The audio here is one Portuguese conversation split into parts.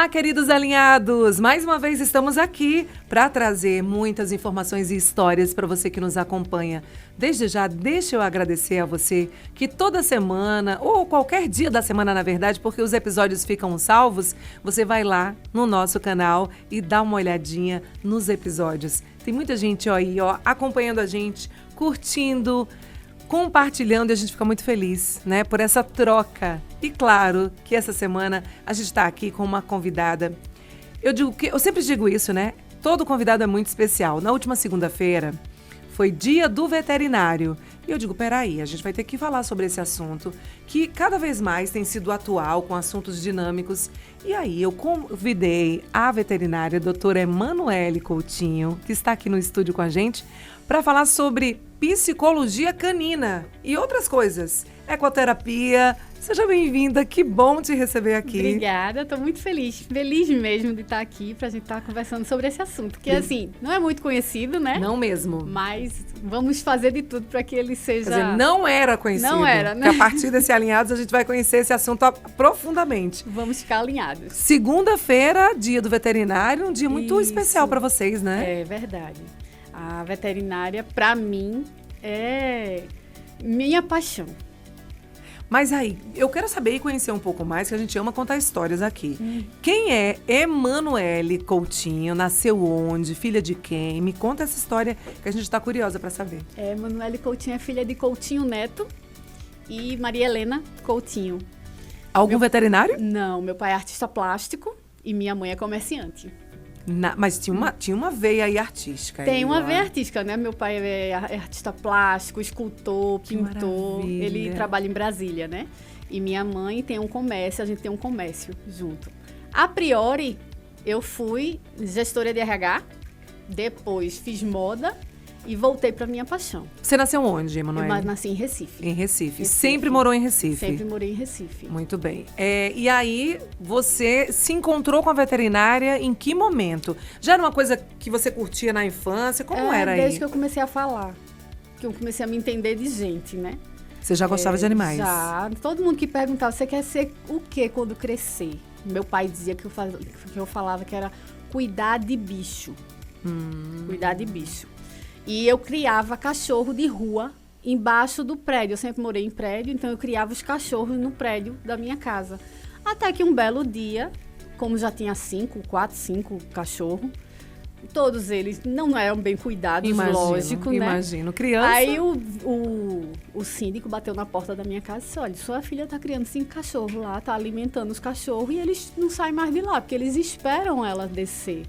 Olá, queridos alinhados! Mais uma vez estamos aqui para trazer muitas informações e histórias para você que nos acompanha. Desde já, deixa eu agradecer a você que toda semana, ou qualquer dia da semana, na verdade, porque os episódios ficam salvos, você vai lá no nosso canal e dá uma olhadinha nos episódios. Tem muita gente aí, acompanhando a gente, curtindo, compartilhando, e a gente fica muito feliz, né, por essa troca. E claro que essa semana a gente está aqui com uma convidada. Eu sempre digo isso, né? Todo convidado é muito especial. Na última segunda-feira foi Dia do Veterinário. E eu digo, peraí, a gente vai ter que falar sobre esse assunto, que cada vez mais tem sido atual, com assuntos dinâmicos. E aí eu convidei a veterinária, a doutora Emanuele Coutinho, que está aqui no estúdio com a gente, para falar sobre psicologia canina e outras coisas. Ecoterapia. Seja bem-vinda, que bom te receber aqui. Obrigada, estou muito feliz mesmo de estar aqui para a gente estar conversando sobre esse assunto, que assim, não é muito conhecido, né? Não mesmo. Mas vamos fazer de tudo para que ele seja... Quer dizer, não era conhecido. Não era, né? Porque a partir desse Alinhados a gente vai conhecer esse assunto profundamente. Vamos ficar alinhados. Segunda-feira, Dia do Veterinário, um dia muito especial para vocês, né? É verdade. A veterinária, para mim, é minha paixão. Mas aí, eu quero saber e conhecer um pouco mais, que a gente ama contar histórias aqui. Quem é Emanuele Coutinho? Nasceu onde? Filha de quem? Me conta essa história que a gente está curiosa para saber. Emanuele Coutinho é filha de Coutinho Neto e Maria Helena Coutinho. Algum veterinário? Não, meu pai é artista plástico e minha mãe é comerciante. Mas tinha uma veia aí artística. Tem uma veia artística, né? Meu pai é artista plástico, escultor, pintor. Maravilha. Ele trabalha em Brasília, né? E minha mãe tem um comércio, a gente tem um comércio junto. A priori, eu fui gestora de RH, depois fiz moda e voltei para minha paixão. Você nasceu onde, Emanuele? Eu nasci em Recife. Em Recife. Sempre morou em Recife? Sempre morei em Recife. Muito bem. E aí, você se encontrou com a veterinária em que momento? Já era uma coisa que você curtia na infância? Como era aí? Desde que eu comecei a falar. Que eu comecei a me entender de gente, né? Você já gostava de animais? Já. Todo mundo que perguntava, você quer ser o quê quando crescer? Meu pai dizia que eu falava que era cuidar de bicho. Cuidar de bicho. E eu criava cachorro de rua embaixo do prédio. Eu sempre morei em prédio, então eu criava os cachorros no prédio da minha casa. Até que um belo dia, como já tinha 4, 5 cachorros, todos eles não eram bem cuidados, lógico, né? Imagino, criança. Aí o síndico bateu na porta da minha casa e disse, olha, sua filha está criando 5 cachorros lá, está alimentando os cachorros e eles não saem mais de lá, porque eles esperam ela descer.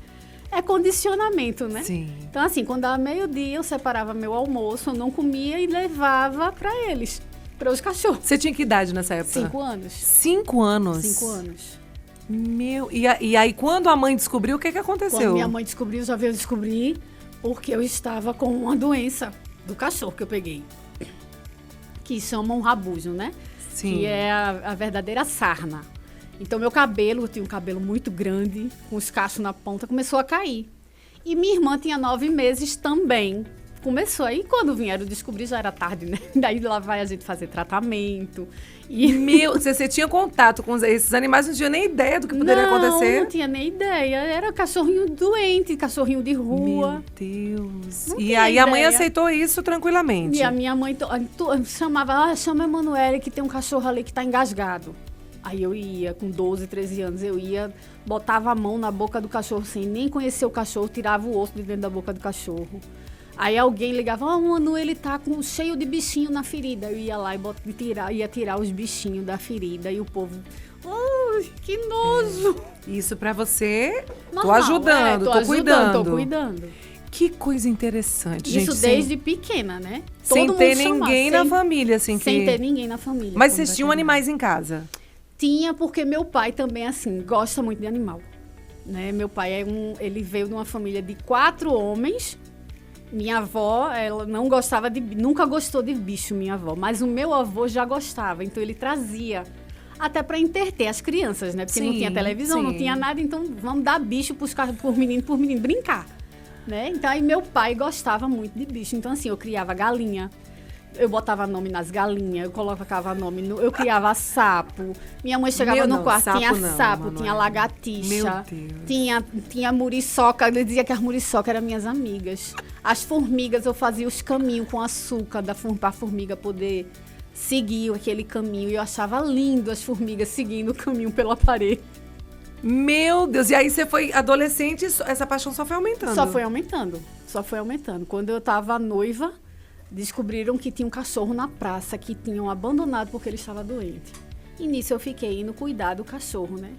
É condicionamento, né? Sim. Então, assim, quando dava meio-dia, eu separava meu almoço, eu não comia e levava para eles, para os cachorros. Você tinha que idade nessa época? 5 anos. 5 anos? 5 anos. E aí, quando a mãe descobriu, o que aconteceu? Quando minha mãe descobriu, já veio descobrir porque eu estava com uma doença do cachorro que eu peguei, que chamam rabujo, né? Sim. Que é a verdadeira sarna. Então, meu cabelo, eu tinha um cabelo muito grande, com os cachos na ponta, começou a cair. E minha irmã tinha 9 meses também. Começou aí, quando vieram descobrir, já era tarde, né? Daí lá vai a gente fazer tratamento. Você tinha contato com esses animais, não tinha nem ideia do que poderia acontecer? Não tinha nem ideia. Era cachorrinho doente, cachorrinho de rua. Meu Deus. Não E tinha aí a mãe ideia. aceitou isso tranquilamente? E a minha mãe chamava, chama a Emanuele que tem um cachorro ali que tá engasgado. Aí eu ia, com 12, 13 anos, botava a mão na boca do cachorro sem nem conhecer o cachorro, tirava o osso de dentro da boca do cachorro. Aí alguém ligava, Manu, ele tá cheio de bichinho na ferida. Eu ia lá ia tirar os bichinhos da ferida e o povo, que nojo! Isso pra você, Normal, tô ajudando, tô cuidando. Tô cuidando. Que coisa interessante, gente. Isso desde pequena, né? Sem ter ninguém na família, assim. Sem ter ninguém na família. Mas vocês tinham animais em casa? Tinha, porque meu pai também, assim, gosta muito de animal. Né? Meu pai ele veio de uma família de 4 homens. Minha avó, ela não gostava nunca gostou de bicho, minha avó. Mas o meu avô já gostava, então ele trazia. Até para entreter as crianças, né? Porque não tinha televisão, não tinha nada, então vamos dar bicho por menino brincar. Né? Então aí meu pai gostava muito de bicho. Então assim, eu criava galinha. Eu botava nome nas galinhas, eu colocava nome eu criava sapo. Minha mãe chegava no quarto, tinha sapo, tinha lagartixa, tinha muriçoca. Eu dizia que as muriçocas eram minhas amigas. As formigas, eu fazia os caminhos com açúcar para a formiga poder seguir aquele caminho. E eu achava lindo as formigas seguindo o caminho pela parede. Meu Deus, e aí você foi adolescente, essa paixão só foi aumentando? Só foi aumentando. Quando eu tava noiva, descobriram que tinha um cachorro na praça que tinham abandonado porque ele estava doente. E nisso eu fiquei indo cuidar do cachorro, né?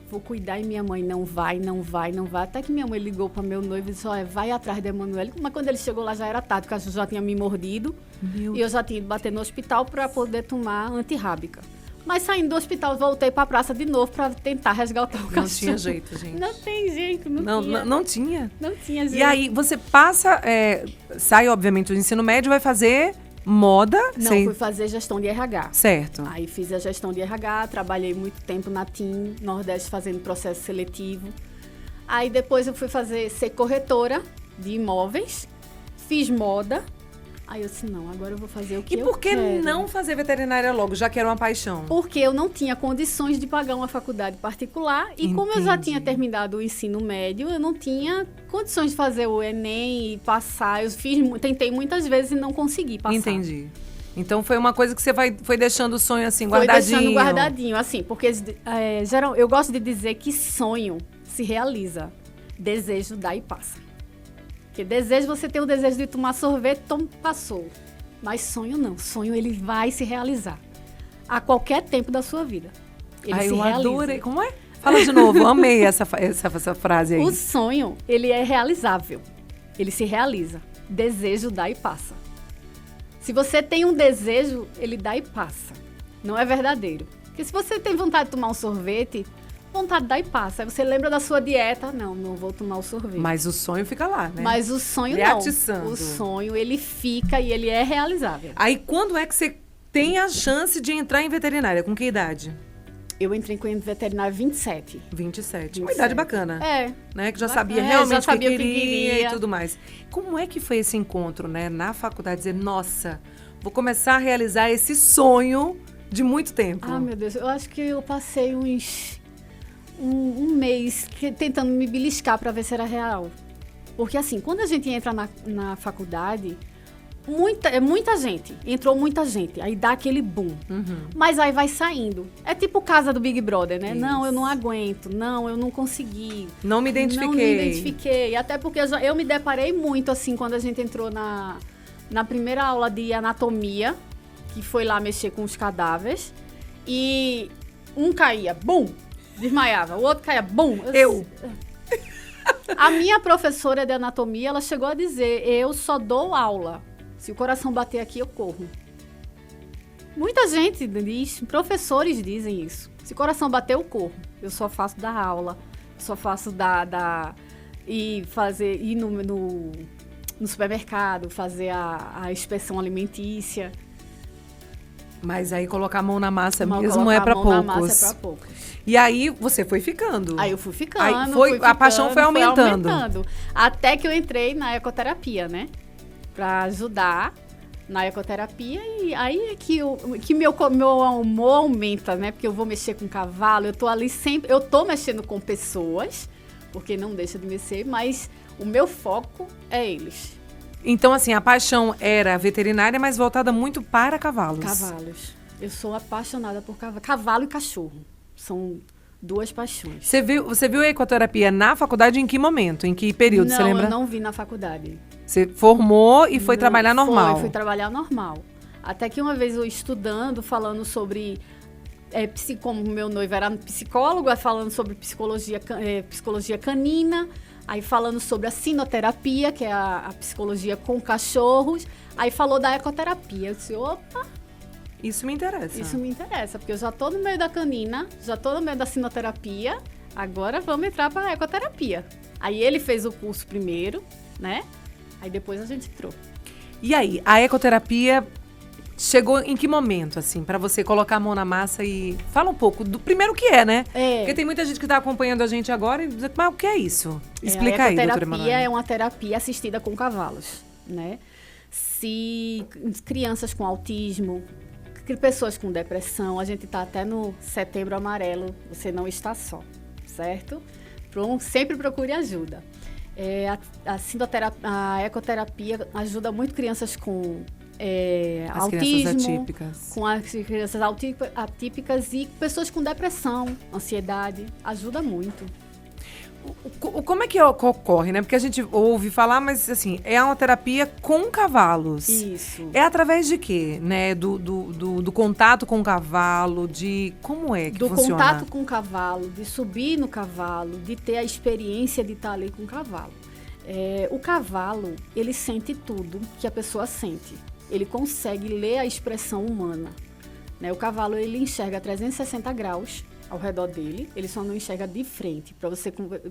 Vou cuidar e minha mãe não vai. Até que minha mãe ligou para meu noivo e disse, olha, vai atrás de Emanuele. Mas quando ele chegou lá já era tarde, o cachorro já tinha me mordido. E eu já tinha ido bater no hospital para poder tomar antirrábica. Mas saindo do hospital, voltei para a praça de novo para tentar resgatar o cachorro. Não tinha jeito, gente. Não tem jeito, não tinha. Não tinha? Não tinha jeito. E aí, você passa, sai, obviamente, do ensino médio, vai fazer moda? Não, fui fazer gestão de RH. Certo. Aí fiz a gestão de RH, trabalhei muito tempo na TIM, Nordeste, fazendo processo seletivo. Aí depois eu fui ser corretora de imóveis, fiz moda. Aí eu disse, não, agora eu vou fazer o que eu quero. E por que não fazer veterinária logo, já que era uma paixão? Porque eu não tinha condições de pagar uma faculdade particular. E como eu já tinha terminado o ensino médio, eu não tinha condições de fazer o Enem e passar. Tentei muitas vezes e não consegui passar. Entendi. Então foi uma coisa que você foi deixando o sonho assim, guardadinho. Foi deixando guardadinho, assim, porque eu gosto de dizer que sonho se realiza, desejo dá e passa. Porque desejo, você tem o desejo de tomar sorvete, passou. Mas sonho não. Sonho, ele vai se realizar. A qualquer tempo da sua vida. Ele se realiza. Adorei. Como é? Fala de novo. Amei essa frase aí. O sonho, ele é realizável. Ele se realiza. Desejo dá e passa. Se você tem um desejo, ele dá e passa. Não é verdadeiro. Porque se você tem vontade de tomar um sorvete, vontade dá e passa. Aí você lembra da sua dieta, não vou tomar o sorvete. Mas o sonho fica lá, né? Mas o sonho não. O sonho, ele fica e ele é realizável. Aí quando é que você tem a chance de entrar em veterinária? Com que idade? Eu entrei em veterinária 27. 27. Uma idade bacana. Né? Que já sabia realmente o que queria e tudo mais. Como é que foi esse encontro, né? Na faculdade, dizer, nossa, vou começar a realizar esse sonho de muito tempo. Ah, meu Deus. Eu acho que eu passei um mês tentando me beliscar para ver se era real. Porque assim, quando a gente entra na faculdade, muita gente, entrou muita gente, aí dá aquele boom. Mas aí vai saindo. É tipo casa do Big Brother, né? Isso. Não, eu não aguento, não, eu não consegui. Não me identifiquei. Não me identifiquei, até porque eu me deparei muito assim, quando a gente entrou na primeira aula de anatomia, que foi lá mexer com os cadáveres, e um caía, bum! Desmaiava, o outro caía, bum! A minha professora de anatomia, ela chegou a dizer, eu só dou aula. Se o coração bater aqui, eu corro. Muita gente diz, professores dizem isso. Se o coração bater, eu corro. Eu só faço dar aula, só faço ir no supermercado, fazer a inspeção alimentícia. Mas aí colocar a mão na massa mesmo é para poucos. Na massa é para poucos. E aí você foi ficando. Aí eu fui ficando. A paixão foi aumentando. Até que eu entrei na ecoterapia, né? Para ajudar na ecoterapia. E aí é que meu amor aumenta, né? Porque eu vou mexer com cavalo, eu tô ali sempre. Eu tô mexendo com pessoas, porque não deixa de mexer, mas o meu foco é eles. Então, assim, a paixão era veterinária, mas voltada muito para cavalos. Cavalos. Eu sou apaixonada por cavalo e cachorro. São duas paixões. Você viu a ecoterapia na faculdade em que momento? Em que período, você lembra? Não, eu não vi na faculdade. Você formou e foi trabalhar normal? Fui trabalhar normal. Até que uma vez eu estudando, falando sobre... como meu noivo era psicólogo, falando sobre psicologia canina... Aí falando sobre a sinoterapia, que é a psicologia com cachorros. Aí falou da ecoterapia. Eu disse, opa... Isso me interessa. Isso me interessa, porque eu já tô no meio da canina, já tô no meio da sinoterapia, agora vamos entrar para a ecoterapia. Aí ele fez o curso primeiro, né? Aí depois a gente entrou. E aí, a ecoterapia chegou em que momento, assim, para você colocar a mão na massa e... Fala um pouco do primeiro que é, né? Porque tem muita gente que tá acompanhando a gente agora e diz, mas o que é isso? Explica aí, doutora Emanuele. A ecoterapia é uma terapia assistida com cavalos, né? se crianças com autismo, pessoas com depressão, a gente está até no Setembro Amarelo, você não está só, certo? Sempre procure ajuda. A ecoterapia ajuda muito crianças com as autismo, crianças atípicas. com as crianças atípicas e pessoas com depressão, ansiedade, ajuda muito. Como é que ocorre, né? Porque a gente ouve falar, mas assim, é uma terapia com cavalos. Isso. É através de quê? Né? Do contato com o cavalo, de como é que funciona? Do contato com o cavalo, de subir no cavalo, de ter a experiência de estar ali com o cavalo. O cavalo, ele sente tudo que a pessoa sente. Ele consegue ler a expressão humana. Né? O cavalo, ele enxerga 360 graus ao redor dele, ele só não enxerga de frente. Para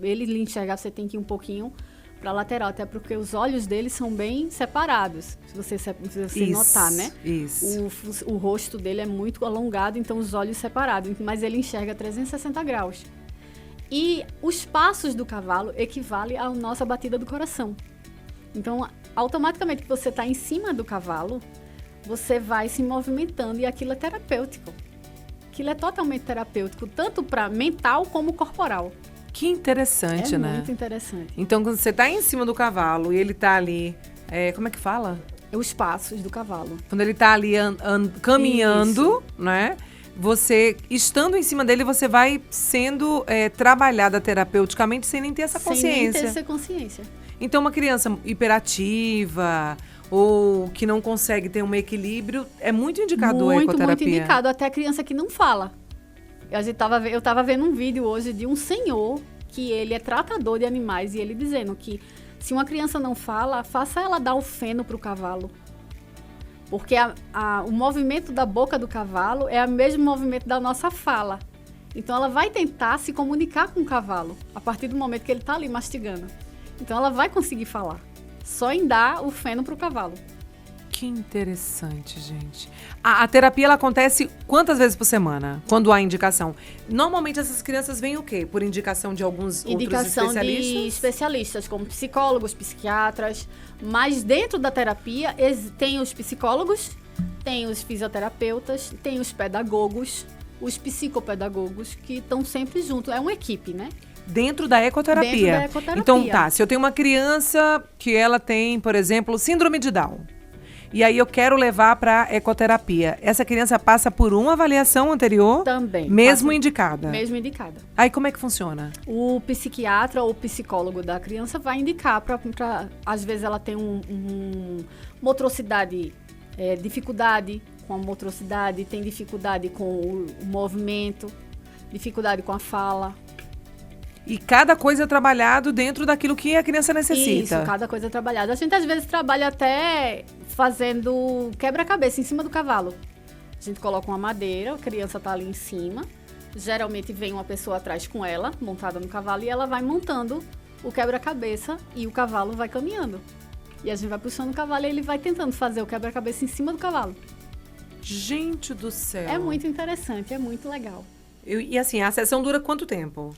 ele lhe enxergar, você tem que ir um pouquinho para a lateral, até porque os olhos dele são bem separados, se você notar, né? Isso. O rosto dele é muito alongado, então os olhos separados, mas ele enxerga 360 graus. E os passos do cavalo equivalem à nossa batida do coração. Então, automaticamente que você está em cima do cavalo, você vai se movimentando e aquilo é terapêutico. Aquilo é totalmente terapêutico, tanto para mental como corporal. Que interessante, né? É muito interessante. Então, quando você está em cima do cavalo e ele está ali, como é que fala? Os passos do cavalo. Quando ele está ali caminhando, né? Você, estando em cima dele, você vai sendo trabalhada terapeuticamente sem nem ter essa consciência. Sem nem ter essa consciência. Então, uma criança hiperativa ou que não consegue ter um equilíbrio, é muito indicado a ecoterapia. Muito indicado. Até a criança que não fala. Eu estava vendo um vídeo hoje de um senhor que ele é tratador de animais e ele dizendo que se uma criança não fala, faça ela dar o feno para o cavalo. Porque o movimento da boca do cavalo é o mesmo movimento da nossa fala. Então, ela vai tentar se comunicar com o cavalo a partir do momento que ele está ali mastigando. Então, ela vai conseguir falar. Só em dar o feno para o cavalo. Que interessante, gente. A terapia, ela acontece quantas vezes por semana? Quando há indicação? Normalmente, essas crianças vêm o quê? Por indicação de alguns outros especialistas? Indicação de especialistas, como psicólogos, psiquiatras. Mas dentro da terapia, tem os psicólogos, tem os fisioterapeutas, tem os pedagogos, os psicopedagogos, que estão sempre juntos. É uma equipe, né? Dentro da ecoterapia. Dentro da ecoterapia. Então, tá, se eu tenho uma criança que ela tem, por exemplo, síndrome de Down, e aí eu quero levar para ecoterapia, essa criança passa por uma avaliação anterior? Também. Mesmo indicada? Mesmo indicada. Aí como é que funciona? O psiquiatra ou psicólogo da criança vai indicar às vezes ela tem motricidade, dificuldade com a motricidade, tem dificuldade com o movimento, dificuldade com a fala. E cada coisa é trabalhado dentro daquilo que a criança necessita. Isso, cada coisa é trabalhada. A gente às vezes trabalha até fazendo quebra-cabeça em cima do cavalo. A gente coloca uma madeira, a criança está ali em cima. Geralmente vem uma pessoa atrás com ela, montada no cavalo, e ela vai montando o quebra-cabeça e o cavalo vai caminhando. E a gente vai puxando o cavalo e ele vai tentando fazer o quebra-cabeça em cima do cavalo. Gente do céu. É muito interessante, é muito legal. E assim, a sessão dura quanto tempo?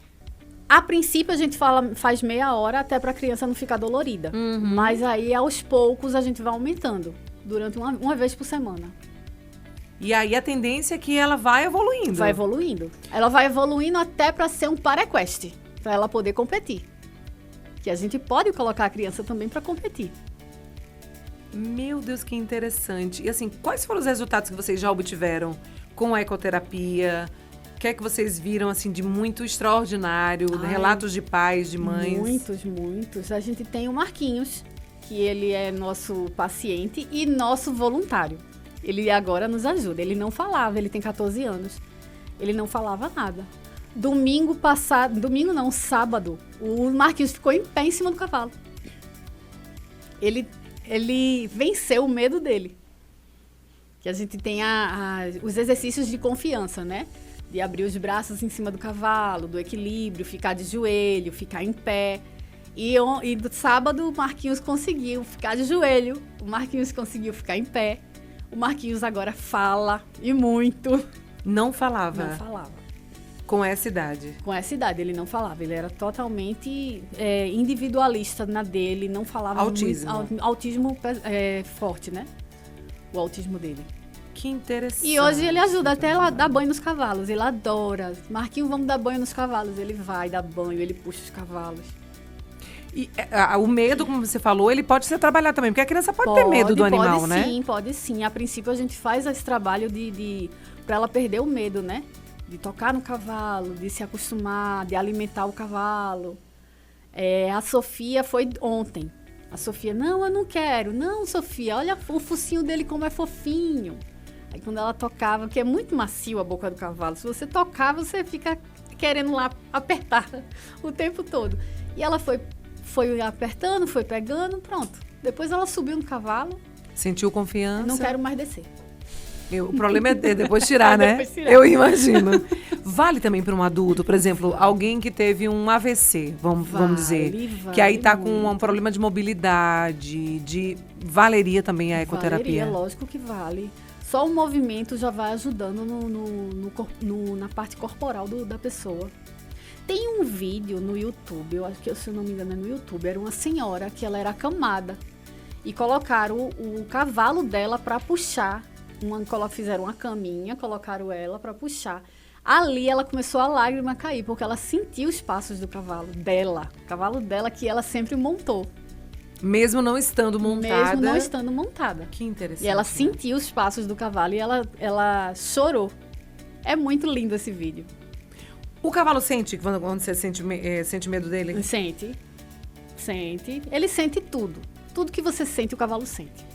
A princípio, a gente faz meia hora até para a criança não ficar dolorida. Uhum. Mas aí, aos poucos, a gente vai aumentando. Durante uma vez por semana. E aí, a tendência é que ela vai evoluindo. Vai evoluindo. Ela vai evoluindo até para ser um paraequestre. Para ela poder competir. Que a gente pode colocar a criança também para competir. Meu Deus, que interessante. E assim, quais foram os resultados que vocês já obtiveram com a ecoterapia? O que é que vocês viram, assim, de muito extraordinário? Relatos de pais, de mães? Muitos. A gente tem o Marquinhos, que ele é nosso paciente e nosso voluntário. Ele agora nos ajuda. Ele não falava, ele tem 14 anos. Ele não falava nada. Sábado, o Marquinhos ficou em pé em cima do cavalo. Ele venceu o medo dele. Que a gente tem os exercícios de confiança, né? De abrir os braços em cima do cavalo, do equilíbrio, ficar de joelho, ficar em pé. E do sábado, o Marquinhos conseguiu ficar de joelho, o Marquinhos conseguiu ficar em pé. O Marquinhos agora fala, e muito. Não falava? Não falava. Com essa idade. Com essa idade, ele não falava. Ele era totalmente individualista na dele, não falava Autismo. Autismo forte, né? O autismo dele. Que interessante. E hoje ele ajuda até a dar banho nos cavalos. Ele adora. Marquinho, vamos dar banho nos cavalos. Ele vai dar banho, ele puxa os cavalos. E o medo, como você falou, ele pode ser trabalhado também, porque a criança pode ter medo do animal, né? Pode sim. A princípio, a gente faz esse trabalho para ela perder o medo, né? De tocar no cavalo, de se acostumar, de alimentar o cavalo. A Sofia foi ontem. A Sofia, não, eu não quero. Não, Sofia, olha o focinho dele como é fofinho. Aí quando ela tocava, que é muito macio a boca do cavalo, se você tocar, você fica querendo lá apertar o tempo todo. E ela foi apertando, foi pegando, pronto. Depois ela subiu no cavalo. Sentiu confiança. Não quero mais descer. O problema é depois tirar, né? Depois tirar. Eu imagino. Vale também para um adulto, por exemplo, alguém que teve um AVC, vamos dizer, que aí tá com um problema de mobilidade, valeria também a ecoterapia? Valeria, lógico que vale. Só o movimento já vai ajudando na parte corporal da pessoa. Tem um vídeo no YouTube, eu acho que, se eu não me engano, é no YouTube, era uma senhora que ela era acamada e colocaram o cavalo dela para puxar. Fizeram uma caminha, colocaram ela para puxar. Ali ela começou a lágrima cair, porque ela sentiu os passos do cavalo dela que ela sempre montou. Mesmo não estando montada. Que interessante. E ela sentiu os passos do cavalo e ela chorou. É muito lindo esse vídeo. O cavalo sente quando você sente medo dele? Sente. Ele sente tudo. Tudo que você sente, o cavalo sente.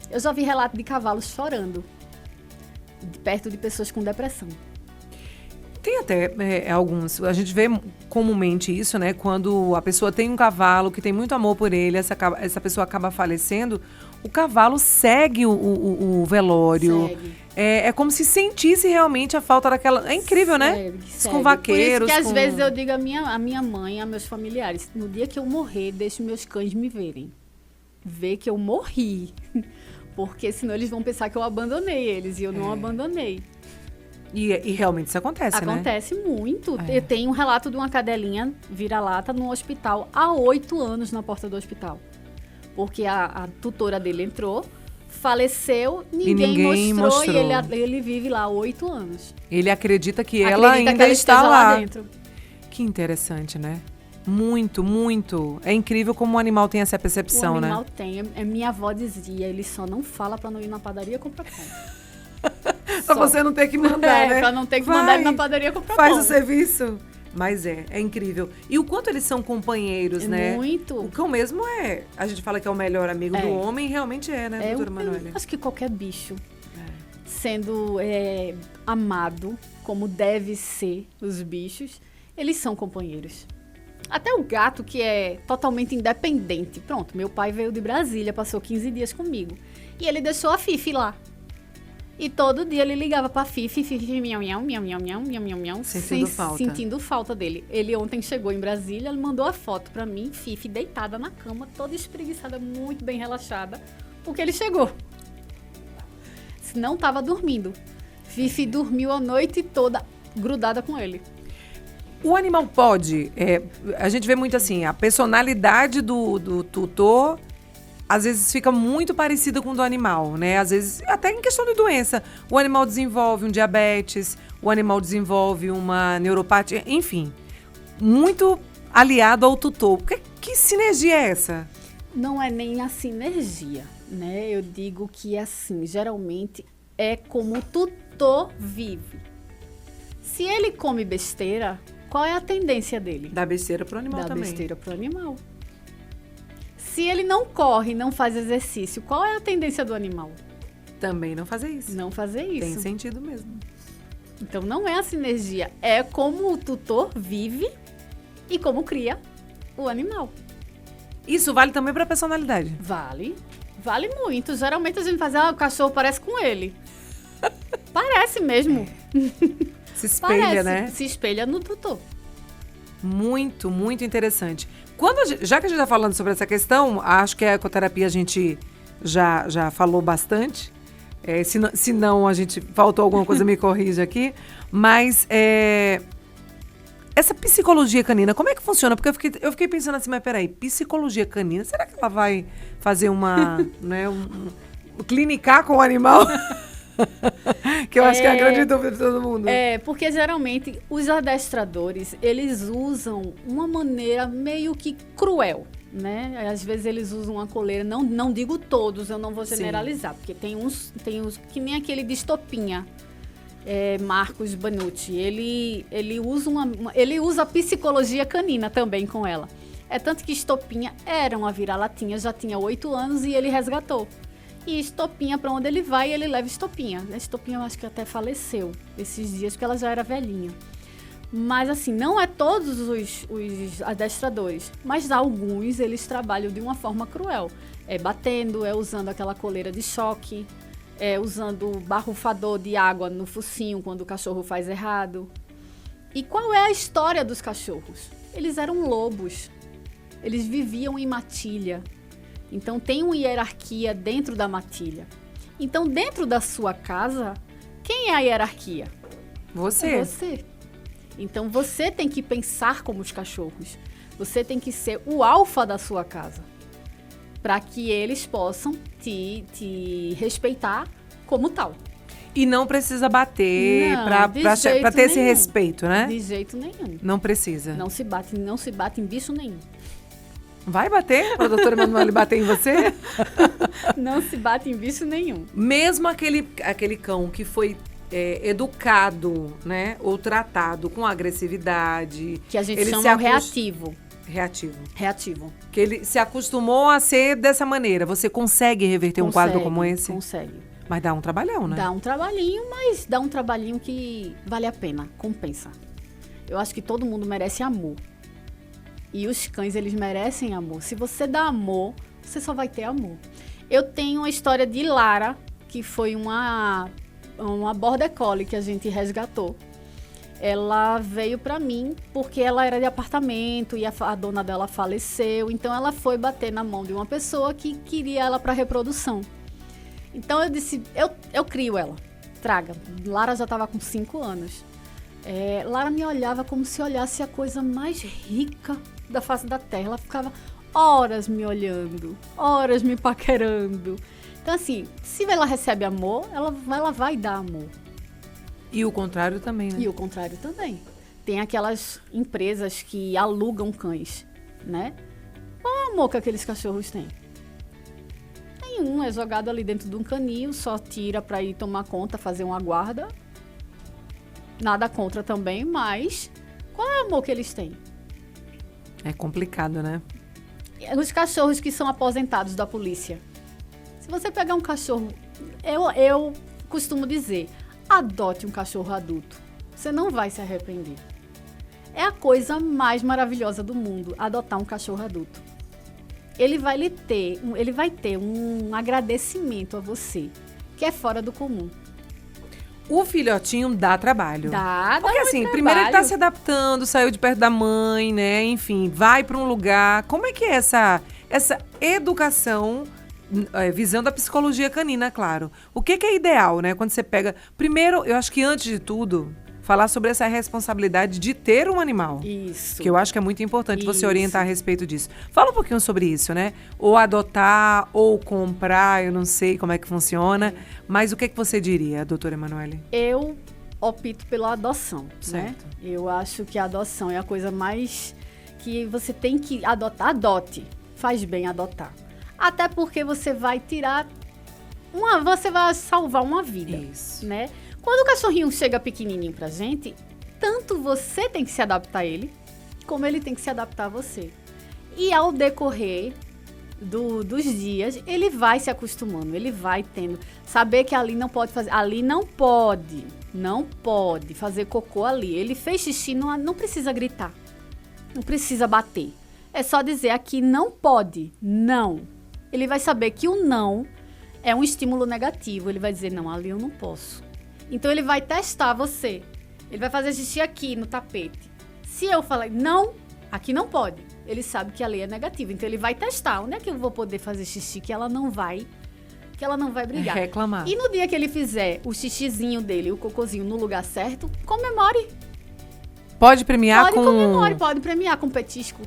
Eu já vi relato de cavalos chorando perto de pessoas com depressão. Tem até alguns, a gente vê comumente isso, né? Quando a pessoa tem um cavalo que tem muito amor por ele, essa pessoa acaba falecendo, o cavalo segue o velório. Segue. É como se sentisse realmente a falta daquela... É incrível, né? Isso com vaqueiros. Por isso que às vezes eu digo a minha mãe, a meus familiares, no dia que eu morrer, deixe meus cães me verem. Ver que eu morri. Porque senão eles vão pensar que eu abandonei eles, e eu não abandonei. E realmente isso acontece, né? Acontece muito. Eu tenho um relato de uma cadelinha vira-lata no hospital há 8 anos na porta do hospital. Porque a tutora dele entrou, faleceu, ninguém mostrou. E ele vive lá há 8 anos. Ele acredita que ela ainda está lá dentro. Que interessante, né? Muito, muito. É incrível como o animal tem essa percepção, né? O animal tem. Minha avó dizia, ele só não fala pra não ir na padaria comprar pão. Pra você não ter que mandar, né? Pra não ter que mandar ele na padaria comprar pão. Faz o serviço. Mas é incrível. E o quanto eles são companheiros, né? Muito. O cão mesmo a gente fala que é o melhor amigo do homem, realmente né, doutora Manoela? Acho que qualquer bicho, sendo amado, como deve ser os bichos, eles são companheiros. Até o gato, que é totalmente independente. Pronto, meu pai veio de Brasília, passou 15 dias comigo. E ele deixou a Fifi lá. E todo dia ele ligava pra Fifi, miau, miau, miau, miau, miau, miau, miau, miau, sentindo falta dele. Ele ontem chegou em Brasília, ele mandou a foto pra mim, Fifi deitada na cama, toda espreguiçada, muito bem relaxada, porque ele chegou. Não tava dormindo. Fifi dormiu a noite toda grudada com ele. O animal pode, a gente vê muito assim, a personalidade do tutor, às vezes fica muito parecida com o do animal, né? Às vezes, até em questão de doença, o animal desenvolve um diabetes, o animal desenvolve uma neuropatia, enfim, muito aliado ao tutor. Que sinergia é essa? Não é nem a sinergia, né? Eu digo que, assim, geralmente é como o tutor vive. Se ele come besteira, qual é a tendência dele? Dá besteira pro animal também. Dá besteira pro animal. Se ele não corre, não faz exercício, qual é a tendência do animal? Também não fazer isso. Não fazer isso. Tem sentido mesmo. Então não é a sinergia, é como o tutor vive e como cria o animal. Isso vale também pra personalidade? Vale muito. Geralmente a gente faz, o cachorro parece com ele. Parece mesmo. Se espelha, né? Se espelha no tutor. Muito, muito interessante. Já que a gente está falando sobre essa questão, acho que a ecoterapia a gente já falou bastante. Se não, a gente faltou alguma coisa, me corrija aqui. Mas essa psicologia canina, como é que funciona? Porque eu fiquei pensando assim, mas peraí, psicologia canina, será que ela vai fazer clinicar com o animal? Que eu acho que é a grande dúvida de todo mundo. Porque geralmente os adestradores, eles usam uma maneira meio que cruel, né? Às vezes eles usam uma coleira, não digo todos, eu não vou generalizar, porque tem uns que nem aquele de Estopinha, Marcos Banucci, ele usa a psicologia canina também com ela. É tanto que Estopinha era uma vira-latinha, já tinha 8 anos e ele resgatou. E Estopinha, para onde ele vai, ele leva Estopinha. Estopinha eu acho que até faleceu esses dias, porque ela já era velhinha. Mas assim, não é todos os adestradores, mas alguns eles trabalham de uma forma cruel. Batendo, usando aquela coleira de choque, usando barrufador de água no focinho quando o cachorro faz errado. E qual é a história dos cachorros? Eles eram lobos, eles viviam em matilha. Então, tem uma hierarquia dentro da matilha. Então, dentro da sua casa, quem é a hierarquia? Você. É você. Então, você tem que pensar como os cachorros. Você tem que ser o alfa da sua casa. Para que eles possam te respeitar como tal. E não precisa bater para ter esse respeito, né? De jeito nenhum. Não precisa. Não se bate em bicho nenhum. Vai bater? A doutora Emanuele bater em você? Não se bate em bicho nenhum. Mesmo aquele cão que foi educado, né? Ou tratado com agressividade. Que a gente chama reativo. Reativo. Que ele se acostumou a ser dessa maneira. Você consegue reverter um quadro como esse? Consegue. Mas dá um trabalhão, né? Dá um trabalhinho, mas dá um trabalhinho que vale a pena, compensa. Eu acho que todo mundo merece amor. E os cães, eles merecem amor. Se você dá amor, você só vai ter amor. Eu tenho uma história de Lara, que foi uma Border Collie que a gente resgatou. Ela veio pra mim porque ela era de apartamento e a dona dela faleceu. Então, ela foi bater na mão de uma pessoa que queria ela para reprodução. Então, eu disse, eu crio ela. Traga. Lara já estava com 5 anos. Lara me olhava como se olhasse a coisa mais rica da face da terra. Ela ficava horas me olhando, horas me paquerando. Então, assim, se ela recebe amor, ela vai dar amor. E o contrário também, né? E o contrário também. Tem aquelas empresas que alugam cães, né? Qual é o amor que aqueles cachorros têm? Nenhum, é jogado ali dentro de um canil, só tira para ir tomar conta, fazer uma guarda. Nada contra também, mas qual é o amor que eles têm? É complicado, né? Os cachorros que são aposentados da polícia. Se você pegar um cachorro, eu costumo dizer, adote um cachorro adulto. Você não vai se arrepender. É a coisa mais maravilhosa do mundo, adotar um cachorro adulto. Ele vai ter um agradecimento a você, que é fora do comum. O filhotinho dá trabalho. Porque assim, trabalho. Primeiro ele tá se adaptando, saiu de perto da mãe, né? Enfim, vai para um lugar. Como é que é essa educação, visando a psicologia canina, claro? O que é ideal, né? Quando você pega... Primeiro, eu acho que antes de tudo, falar sobre essa responsabilidade de ter um animal. Isso. Que eu acho que é muito importante você orientar a respeito disso. Fala um pouquinho sobre isso, né? Ou adotar, ou comprar, eu não sei como é que funciona. Mas o que você diria, doutora Emanuele? Eu opto pela adoção, certo, né? Eu acho que a adoção é a coisa mais que você tem que adotar. Adote. Faz bem adotar. Até porque você vai você vai salvar uma vida. Isso. Né? Quando o cachorrinho chega pequenininho pra gente, tanto você tem que se adaptar a ele, como ele tem que se adaptar a você. E ao decorrer dos dias, ele vai se acostumando, ele vai tendo. Saber que ali não pode fazer, ali não pode fazer cocô ali. Ele fez xixi, não precisa gritar, não precisa bater. É só dizer aqui não pode, não. Ele vai saber que o não é um estímulo negativo, ele vai dizer não, ali eu não posso. Então, ele vai testar você. Ele vai fazer xixi aqui no tapete. Se eu falar, não, aqui não pode. Ele sabe que a lei é negativa. Então, ele vai testar. Onde é que eu vou poder fazer xixi que ela não vai que ela não vai brigar. Reclamar. E no dia que ele fizer o xixizinho dele, o cocôzinho no lugar certo, comemore. Pode premiar Pode premiar com petisco.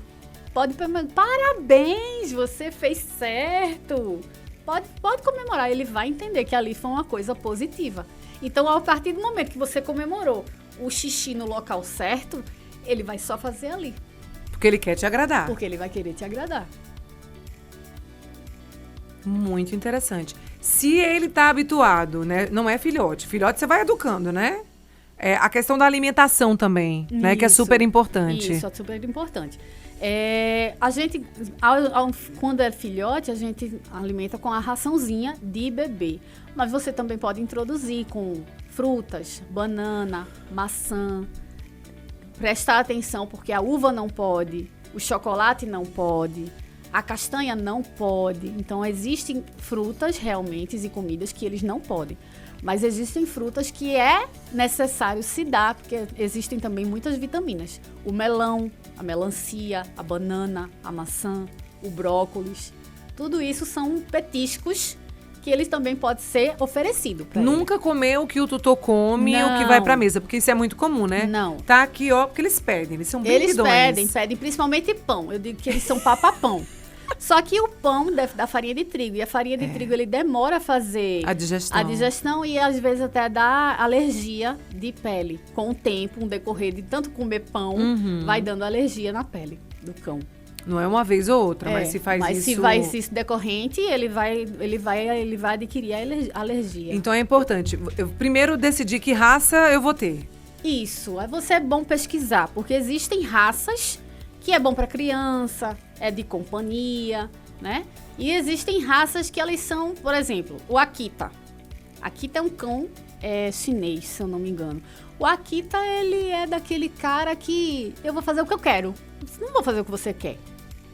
Pode premiar. Parabéns, você fez certo. Pode comemorar, ele vai entender que ali foi uma coisa positiva. Então, a partir do momento que você comemorou o xixi no local certo, ele vai só fazer ali. Porque ele quer te agradar. Porque ele vai querer te agradar. Muito interessante. Se ele tá habituado, né? Não é filhote. Filhote você vai educando, né? É a questão da alimentação também, né? Que é super importante. Isso, é super importante. A gente, quando é filhote, a gente alimenta com a raçãozinha de bebê. Mas você também pode introduzir com frutas, banana, maçã. Prestar atenção, porque a uva não pode, o chocolate não pode, a castanha não pode. Então, existem frutas realmente e comidas que eles não podem. Mas existem frutas que é necessário se dar, porque existem também muitas vitaminas. O melão, a melancia, a banana, a maçã, o brócolis. Tudo isso são petiscos que eles também podem ser oferecidos para ele. Nunca comer o que o tutor come, o que vai pra mesa, porque isso é muito comum, né? Não. Tá aqui, ó, porque eles pedem, eles são bem Eles guidões. pedem principalmente pão. Eu digo que eles são papapão. Só que o pão da farinha de trigo. E a farinha de trigo, ele demora a fazer A digestão. E às vezes até dá alergia de pele. Com o tempo, um decorrer de tanto comer pão, vai dando alergia na pele do cão. Não é uma vez ou outra, mas se faz mas isso... se vai se decorrente, ele vai adquirir a alergia. Então é importante. Eu primeiro decidir que raça eu vou ter. Isso. Aí você é bom pesquisar, porque existem raças que é bom para criança, é de companhia, né? E existem raças que elas são, por exemplo, o Akita. Akita é um cão chinês, se eu não me engano. O Akita, ele é daquele cara que eu vou fazer o que eu quero. Não vou fazer o que você quer.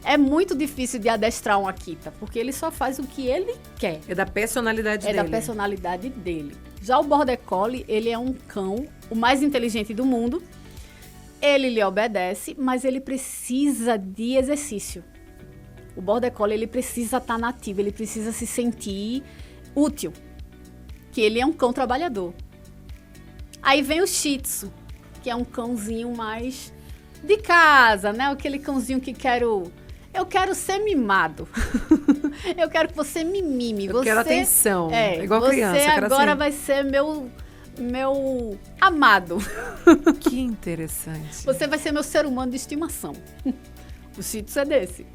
É muito difícil de adestrar um Akita, porque ele só faz o que ele quer. É da personalidade dele. É da personalidade dele. Já o Border Collie, ele é um cão, o mais inteligente do mundo. Ele lhe obedece, mas ele precisa de exercício. O Border Collie, ele precisa estar nativo, ele precisa se sentir útil. Que ele é um cão trabalhador. Aí vem o Shih Tzu, que é um cãozinho mais de casa, né? Aquele cãozinho que eu quero ser mimado. Eu quero que você me mime. Eu quero atenção. Igual você criança. Você agora assim. vai ser meu amado. Que interessante. Você vai ser meu ser humano de estimação. O Shih Tzu é desse.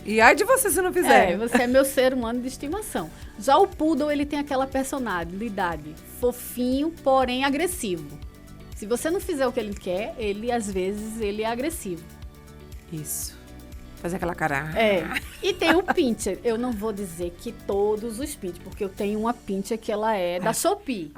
E ai de você se não fizer. Você é meu ser humano de estimação. Já o Poodle, ele tem aquela personalidade fofinho, porém agressivo. Se você não fizer o que ele quer, às vezes, ele é agressivo. Isso. Fazer aquela cara. E tem o Pinscher. Eu não vou dizer que todos os Pinscher, porque eu tenho uma Pinscher que ela é da Shopee.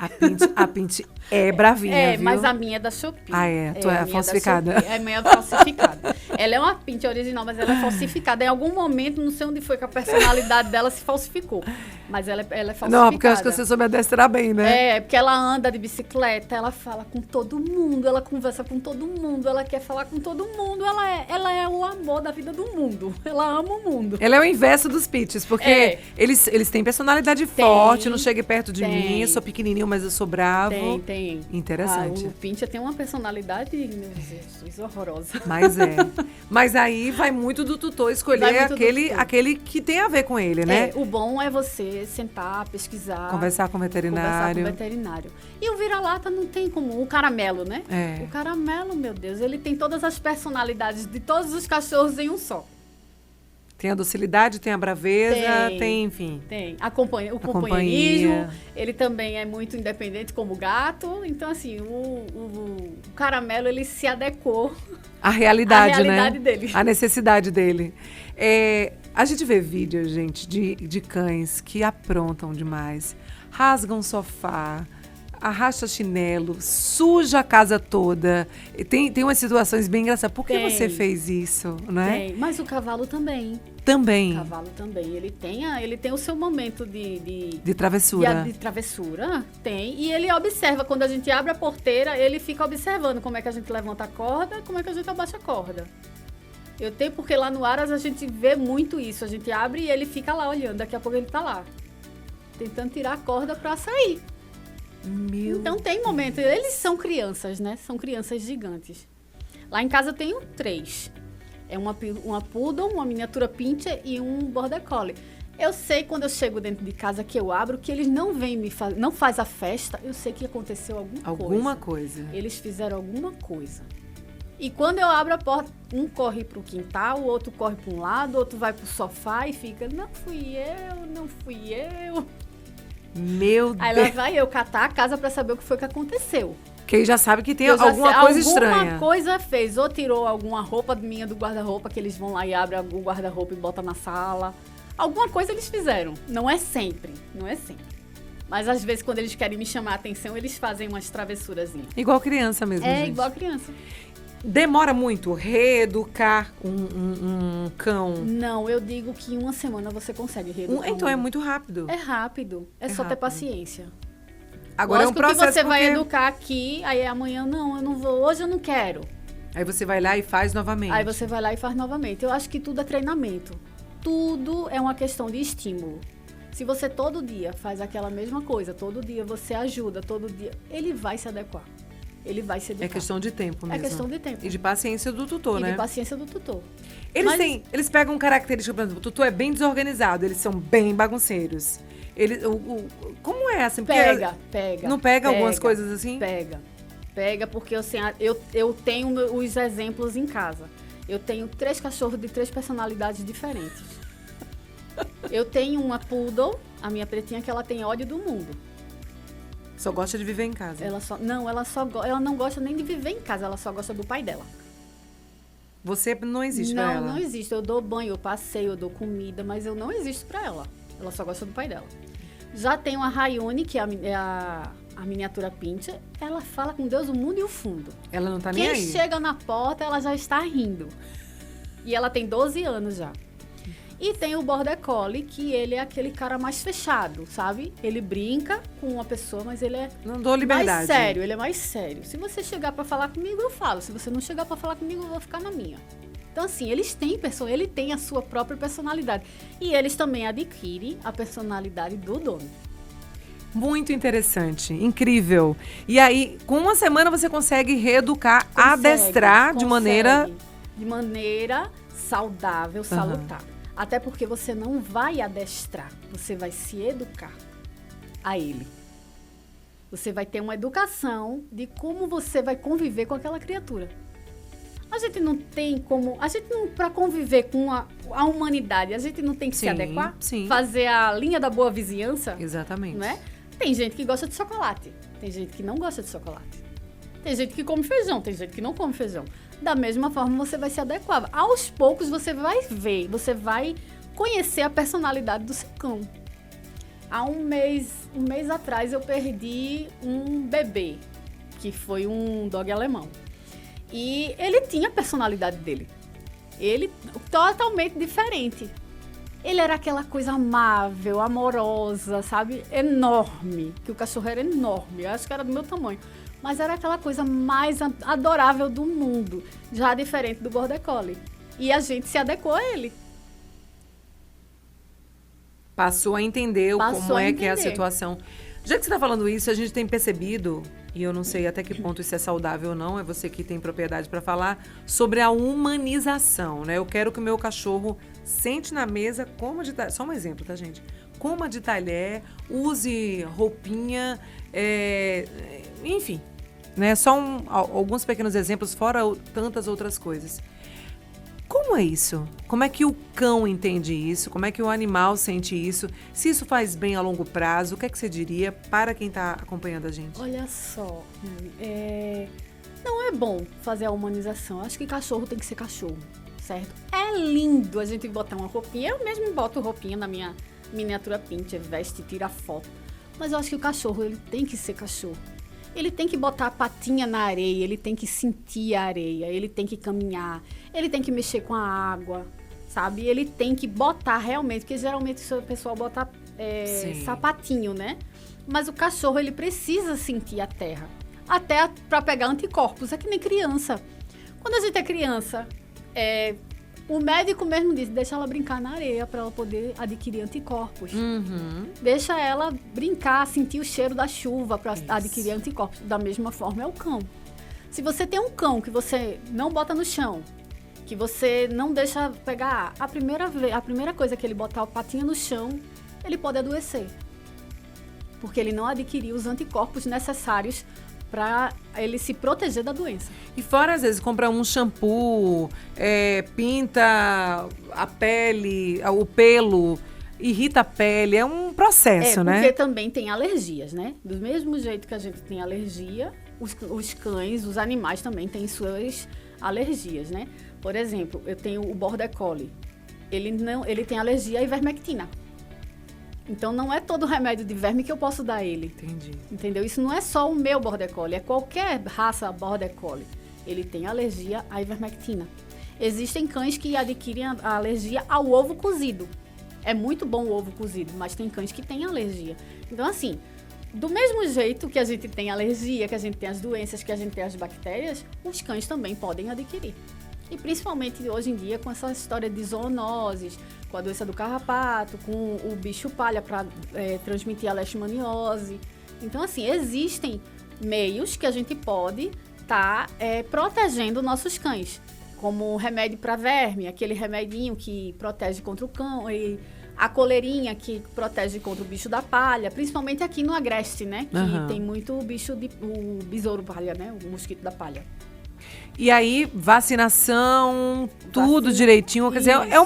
A Pinscher é bravinha, viu? Mas a minha é da Shopee. Ah, é? Tu é falsificada. A minha é falsificada. Ela é uma Pinscher original, mas ela é falsificada. Em algum momento, não sei onde foi que a personalidade dela se falsificou. Mas ela é falsificada. Não, porque eu acho que você soube adestrar bem, né? Porque ela anda de bicicleta, ela fala com todo mundo, ela conversa com todo mundo, ela quer falar com todo mundo. Ela é o amor da vida do mundo. Ela ama o mundo. Ela é o inverso dos Pitches, porque eles têm personalidade forte, não chegue perto de mim, eu sou pequenininho, mas eu sou bravo. Tem. Interessante. O Pinscher tem uma personalidade, meu Jesus, horrorosa. Mas aí vai muito do tutor escolher aquele que tem a ver com ele, né? O bom é você sentar, pesquisar. Conversar com o veterinário. E o vira-lata não tem como. O caramelo, né? É. O caramelo, meu Deus, ele tem todas as personalidades de todos os cachorros em um só. Tem a docilidade, tem a braveza, tem enfim. Tem. O companheirismo, ele também é muito independente como o gato. Então, assim, o caramelo, ele se adequou à realidade, né? Dele. A necessidade dele. A gente vê vídeos, gente, de cães que aprontam demais. Rasgam sofá, arrasta chinelo, suja a casa toda. Tem umas situações bem engraçadas. Por que você fez isso, né? Tem, mas o cavalo também. Também. O cavalo também. Ele tem o seu momento de travessura. De travessura, tem. E ele observa. Quando a gente abre a porteira, ele fica observando como é que a gente levanta a corda, como é que a gente abaixa a corda. Eu tenho, porque lá no Aras a gente vê muito isso. A gente abre e ele fica lá olhando. Daqui a pouco ele tá lá. tentando tirar a corda para sair. Então tem momento, eles são crianças, né? São crianças gigantes. Lá em casa eu tenho 3. É uma poodle, uma miniatura pincher e um border collie. Eu sei quando eu chego dentro de casa que eu abro, que eles não vêm não faz a festa, eu sei que aconteceu alguma coisa. Eles fizeram alguma coisa. E quando eu abro a porta, um corre pro quintal, o outro corre para um lado, o outro vai pro sofá e fica, não fui eu. Meu Deus. Aí lá vai eu catar a casa para saber o que foi que aconteceu. Porque já sabe que tem alguma coisa estranha. Alguma coisa fez. Ou tirou alguma roupa minha do guarda-roupa, que eles vão lá e abrem o guarda-roupa e botam na sala. Alguma coisa eles fizeram. Não é sempre. Mas às vezes, quando eles querem me chamar a atenção, eles fazem umas travessurazinhas. Igual criança mesmo, gente. Igual criança. Demora muito reeducar um cão? Não, eu digo que em uma semana você consegue reeducar Então é muito rápido. É rápido. É só ter paciência. Agora lógico é um processo que você vai educar aqui, aí amanhã não, eu não vou, hoje eu não quero. Aí você vai lá e faz novamente. Aí você vai lá e faz novamente. Eu acho que tudo é treinamento. Tudo é uma questão de estímulo. Se você todo dia faz aquela mesma coisa, todo dia você ajuda, todo dia, ele vai se adequar. Ele vai se educar. É questão de tempo mesmo. É questão de tempo. E de paciência do tutor, né? E de paciência do tutor. Eles pegam características, por exemplo, o tutor é bem desorganizado, eles são bem bagunceiros. Como é assim? Porque Pega. Não pega algumas coisas assim? Pega, porque assim, eu tenho os exemplos em casa. Eu tenho 3 cachorros de 3 personalidades diferentes. Eu tenho uma poodle, a minha pretinha, que ela tem ódio do mundo. Só gosta de viver em casa. Ela não gosta nem de viver em casa, ela só gosta do pai dela. Você não existe pra ela? Não existe. Eu dou banho, eu passeio, eu dou comida, mas eu não existo pra ela. Ela só gosta do pai dela. Já tenho a Rayone, que é a miniatura pincher. Ela fala com Deus, o mundo e o fundo. Ela não tá nem aí. Quem chega na porta, ela já está rindo. E ela tem 12 anos já. E tem o Border Collie, que ele é aquele cara mais fechado, sabe? Ele brinca com uma pessoa, mas ele é não dou liberdade. Mais sério, ele é mais sério. Se você chegar pra falar comigo, eu falo. Se você não chegar pra falar comigo, eu vou ficar na minha. Então, assim, ele tem a sua própria personalidade. E eles também adquirem a personalidade do dono. Muito interessante, incrível. E aí, com uma semana você consegue reeducar, adestrar de maneira saudável, salutar. Até porque você não vai adestrar, você vai se educar a ele. Você vai ter uma educação de como você vai conviver com aquela criatura. A gente não tem como... para conviver com a humanidade, a gente não tem que se adequar? Sim. Fazer a linha da boa vizinhança? Exatamente. Não é? Tem gente que gosta de chocolate, tem gente que não gosta de chocolate. Tem gente que come feijão, tem gente que não come feijão. Da mesma forma, você vai se adequar. Aos poucos, você vai ver, você vai conhecer a personalidade do seu cão. Há um mês atrás, eu perdi um bebê, que foi um dog alemão. E ele tinha a personalidade dele. Ele totalmente diferente. Ele era aquela coisa amável, amorosa, sabe? Enorme. Que o cachorro era enorme. Eu acho que era do meu tamanho. Mas era aquela coisa mais adorável do mundo. Já diferente do Border Collie. E a gente se adequou a ele. Passou a entender como é que é a situação. Já que você está falando isso, a gente tem percebido, e eu não sei até que ponto isso é saudável ou não, é você que tem propriedade para falar, sobre a humanização, né? Eu quero que o meu cachorro sente na mesa, coma de talher, só um exemplo, tá, gente? Coma de talher, use roupinha, enfim, né? Só alguns pequenos exemplos, fora tantas outras coisas. Como é isso? Como é que o cão entende isso? Como é que o animal sente isso? Se isso faz bem a longo prazo, o que é que você diria para quem está acompanhando a gente? Olha só, não é bom fazer a humanização. Acho que cachorro tem que ser cachorro, certo? É lindo a gente botar uma roupinha. Eu mesmo boto roupinha na minha miniatura pincher, veste, tira foto. Mas eu acho que o cachorro, ele tem que ser cachorro. Ele tem que botar a patinha na areia, ele tem que sentir a areia, ele tem que caminhar, ele tem que mexer com a água, sabe? Ele tem que botar realmente, porque geralmente o pessoal bota sapatinho, né? Mas o cachorro, ele precisa sentir a terra, até para pegar anticorpos, é que nem criança. Quando a gente é criança, O médico mesmo disse, deixa ela brincar na areia para ela poder adquirir anticorpos. Deixa ela brincar, sentir o cheiro da chuva para adquirir anticorpos. Da mesma forma é o cão. Se você tem um cão que você não bota no chão, que você não deixa pegar a primeira coisa que ele botar o patinho no chão, ele pode adoecer. Porque ele não adquiriu os anticorpos necessários para ele se proteger da doença. E fora, às vezes, compra um shampoo, pinta a pele, o pelo, irrita a pele. É um processo, né? Porque também tem alergias, né? Do mesmo jeito que a gente tem alergia, os cães, os animais também têm suas alergias, né? Por exemplo, eu tenho o Border Collie. Ele tem alergia à ivermectina. Então, não é todo remédio de verme que eu posso dar a ele. Entendi. Entendeu? Isso não é só o meu Border Collie, é qualquer raça Border Collie. Ele tem alergia à ivermectina. Existem cães que adquirem a alergia ao ovo cozido. É muito bom o ovo cozido, mas tem cães que têm alergia. Então, assim, do mesmo jeito que a gente tem alergia, que a gente tem as doenças, que a gente tem as bactérias, os cães também podem adquirir. E principalmente hoje em dia com essa história de zoonoses, com a doença do carrapato, com o bicho palha para transmitir a leishmaniose. Então, assim, existem meios que a gente pode estar protegendo nossos cães, como o remédio para verme, aquele remedinho que protege contra o cão, e a coleirinha que protege contra o bicho da palha, principalmente aqui no Agreste, né? Que tem muito o besouro palha, né? O mosquito da palha. E aí, vacinação, tudo direitinho. Quer dizer, é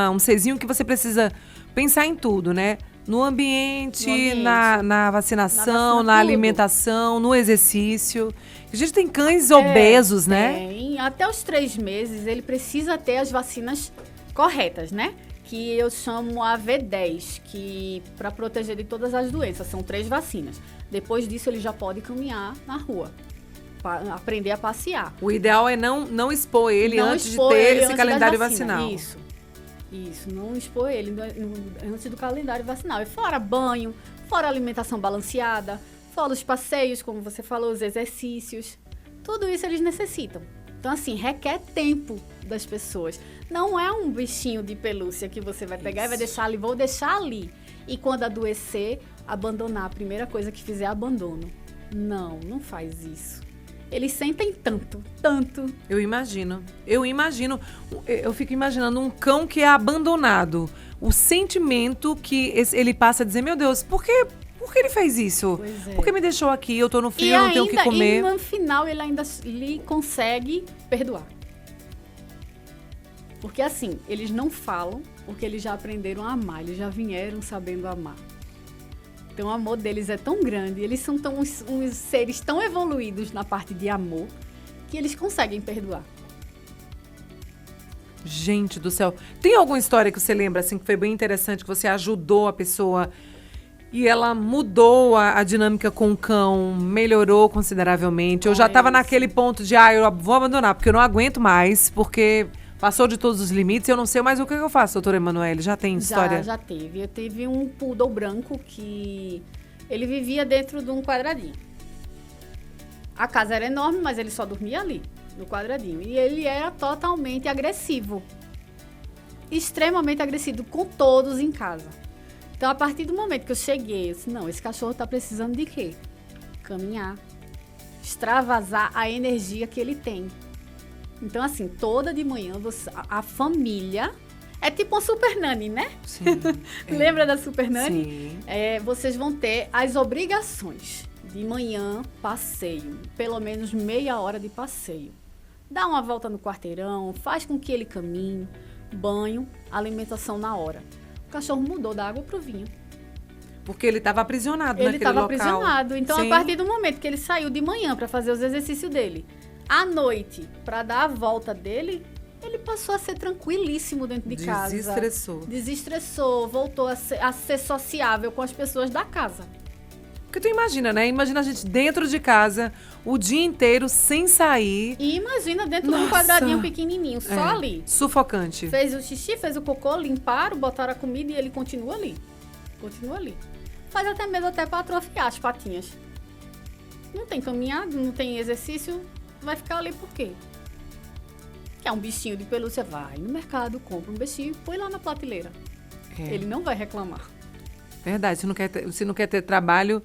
um serzinho que você precisa pensar em tudo, né? No ambiente, na vacinação, na alimentação, no exercício. A gente tem cães obesos, né? Tem. Até os 3 meses, ele precisa ter as vacinas corretas, né? Que eu chamo a V10, que para proteger de todas as doenças. São 3 vacinas. Depois disso, ele já pode caminhar na rua. Aprender a passear. O ideal é não expor ele antes de ter esse calendário vacinal. Isso, não expor ele antes do calendário vacinal. E fora banho, fora alimentação balanceada, fora os passeios, como você falou, os exercícios. Tudo isso eles necessitam. Então, assim, requer tempo das pessoas. Não é um bichinho de pelúcia que você vai pegar e vai deixar ali, vou deixar ali. E quando adoecer, abandonar. A primeira coisa que fizer é abandono. Não faz isso. Eles sentem tanto. Eu imagino. Eu fico imaginando um cão que é abandonado. O sentimento que ele passa a dizer, meu Deus, por que ele fez isso? Pois é. Por que me deixou aqui? Eu tô no frio, não tenho o que comer. E no final ele ainda consegue perdoar. Porque assim, eles não falam, porque eles já aprenderam a amar, eles já vieram sabendo amar. Então, o amor deles é tão grande, eles são uns seres tão evoluídos na parte de amor, que eles conseguem perdoar. Gente do céu. Tem alguma história que você lembra, assim, que foi bem interessante, que você ajudou a pessoa e ela mudou a dinâmica com o cão, melhorou consideravelmente? Eu já estava naquele ponto de, eu vou abandonar, porque eu não aguento mais, porque passou de todos os limites, eu não sei mais o que eu faço, doutora Emanuele. Já tem história? Já teve. Eu tive um poodle branco que ele vivia dentro de um quadradinho. A casa era enorme, mas ele só dormia ali, no quadradinho. E ele era totalmente agressivo. Extremamente agressivo com todos em casa. Então, a partir do momento que eu cheguei, eu disse, não, esse cachorro tá precisando de quê? Caminhar. Extravasar a energia que ele tem. Então, assim, toda de manhã, a família... É tipo uma super nani, né? Sim. Lembra da super nani? Sim. Vocês vão ter as obrigações. De manhã, passeio. Pelo menos meia hora de passeio. Dá uma volta no quarteirão, faz com que ele caminhe, banho, alimentação na hora. O cachorro mudou da água pro vinho. Porque ele estava aprisionado naquele local. Ele estava aprisionado. Então, Sim. A partir do momento que ele saiu de manhã para fazer os exercícios dele, à noite, para dar a volta dele, ele passou a ser tranquilíssimo dentro de casa. Desestressou, voltou a ser sociável com as pessoas da casa. Porque tu imagina, né? Imagina a gente dentro de casa, o dia inteiro, sem sair. E imagina dentro de um quadradinho pequenininho, só ali. Sufocante. Fez o xixi, fez o cocô, limparam, botaram a comida e ele continua ali. Faz até mesmo para atrofiar as patinhas. Não tem caminhada, não tem exercício, vai ficar ali por quê? quer um bichinho de pelúcia, vai no mercado, compra um bichinho e põe lá na prateleira. Ele não vai reclamar. Verdade, se não quer ter trabalho,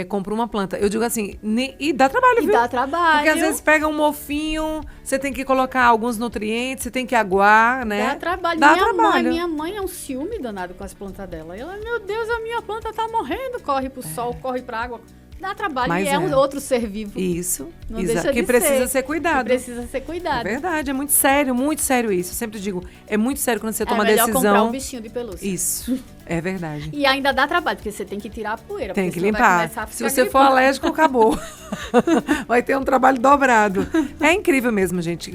compra uma planta. Eu digo assim, e dá trabalho, viu? Dá trabalho. Porque às vezes pega um mofinho, você tem que colocar alguns nutrientes, você tem que aguar, né? Dá trabalho. Minha mãe é um ciúme danado com as plantas dela. Ela, meu Deus, a minha planta tá morrendo. Corre pro sol, corre pra água. Dá trabalho. Mas e é um outro ser vivo. Isso. Não deixa que de precisa ser cuidado. Que precisa ser cuidado. É verdade, é muito sério isso. Eu sempre digo, é muito sério quando você toma decisão. É melhor comprar um bichinho de pelúcia. Isso, é verdade. E ainda dá trabalho, porque você tem que tirar a poeira. Tem que limpar. Se você for alérgico, acabou. Vai ter um trabalho dobrado. É incrível mesmo, gente.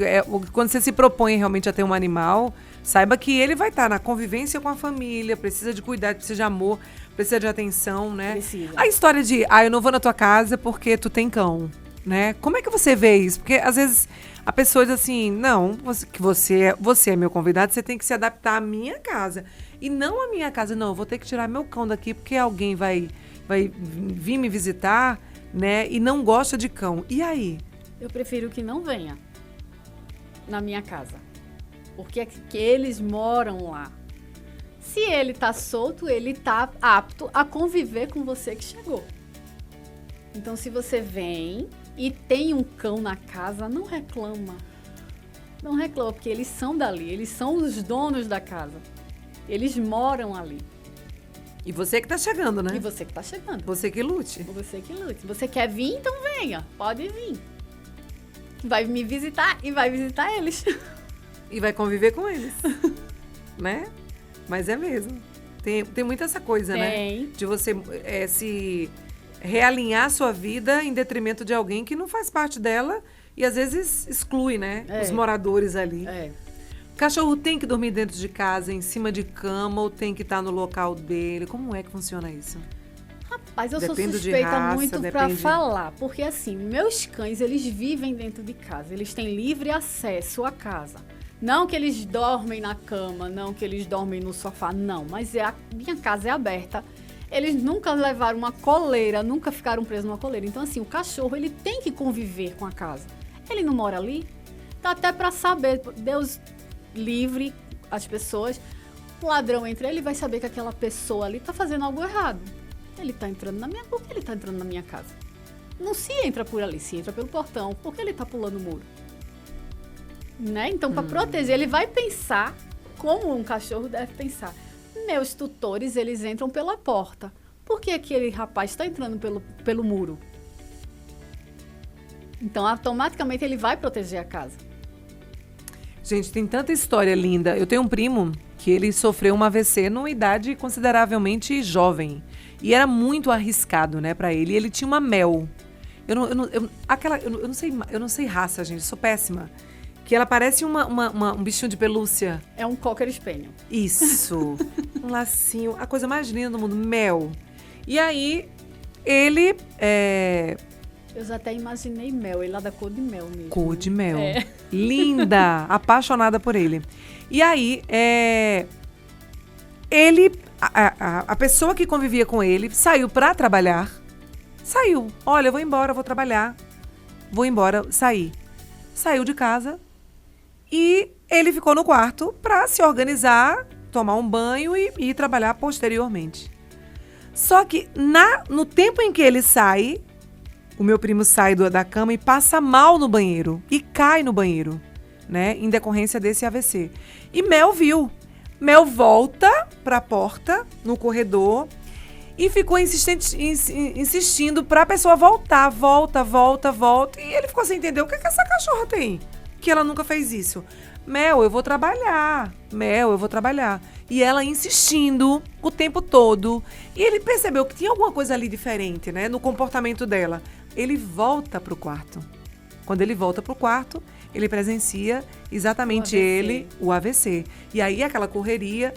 Quando você se propõe realmente a ter um animal, saiba que ele vai estar na convivência com a família, precisa de cuidado, precisa de amor, precisa de atenção, né? Precisa. A história de, eu não vou na tua casa porque tu tem cão, né? Como é que você vê isso? Porque às vezes a pessoa diz assim, não, você é meu convidado, você tem que se adaptar à minha casa. E não à minha casa, não, eu vou ter que tirar meu cão daqui porque alguém vai vir me visitar, né? E não gosta de cão. E aí? Eu prefiro que não venha na minha casa. Porque é que eles moram lá. Se ele tá solto, ele tá apto a conviver com você que chegou. Então, se você vem e tem um cão na casa, não reclama. Não reclama, porque eles são dali, eles são os donos da casa. Eles moram ali. E você que tá chegando, né? E você que tá chegando. Você que lute. Você que lute. Você quer vir, então venha. Pode vir. Vai me visitar e vai visitar eles. E vai conviver com eles. Né? Mas é mesmo. Tem muito essa coisa, né? De você se realinhar a sua vida em detrimento de alguém que não faz parte dela e às vezes exclui, né? Os moradores ali. Cachorro tem que dormir dentro de casa, em cima de cama, ou tem que estar no local dele? Como é que funciona isso? Rapaz, eu sou suspeita muito pra falar. Porque assim, meus cães, eles vivem dentro de casa. Eles têm livre acesso à casa. Não que eles dormem na cama, não que eles dormem no sofá, não. Mas a minha casa é aberta. Eles nunca levaram uma coleira, nunca ficaram presos numa coleira. Então, assim, o cachorro, ele tem que conviver com a casa. Ele não mora ali. Dá até pra saber. Deus livre as pessoas. O ladrão entra, ele vai saber que aquela pessoa ali tá fazendo algo errado. Ele tá entrando na minha... Por que ele tá entrando na minha casa? Não se entra por ali, se entra pelo portão. Por que ele tá pulando o muro? Né? Então, para proteger, ele vai pensar como um cachorro deve pensar. Meus tutores, eles entram pela porta. Por que aquele rapaz está entrando pelo muro? Então, automaticamente, ele vai proteger a casa. Gente, tem tanta história linda. Eu tenho um primo que ele sofreu um AVC numa idade consideravelmente jovem. E era muito arriscado, né, para ele. E ele tinha uma Mel. Eu não sei raça, gente. Eu sou péssima. Que ela parece um bichinho de pelúcia. É um Cocker Spaniel. Isso. Um lacinho. A coisa mais linda do mundo. Mel. E aí, ele... Eu já até imaginei Mel. Ele lá da cor de mel mesmo. Cor de mel. Linda. Apaixonada por ele. E aí, ele... A pessoa que convivia com ele saiu pra trabalhar. Saiu. Olha, eu vou embora, vou trabalhar. Vou embora, saí. Saiu de casa. E ele ficou no quarto para se organizar, tomar um banho e ir trabalhar posteriormente. Só que no tempo em que ele sai, o meu primo sai da cama e passa mal no banheiro. E cai no banheiro, né? Em decorrência desse AVC. E Mel viu. Mel volta para a porta, no corredor, e ficou insistindo para a pessoa voltar. Volta. E ele ficou sem entender o que essa cachorra tem. Que ela nunca fez isso. Mel, eu vou trabalhar. E ela insistindo o tempo todo. E ele percebeu que tinha alguma coisa ali diferente, né? No comportamento dela. Ele volta pro quarto. Quando ele volta pro quarto, ele presencia exatamente o AVC. E aí aquela correria...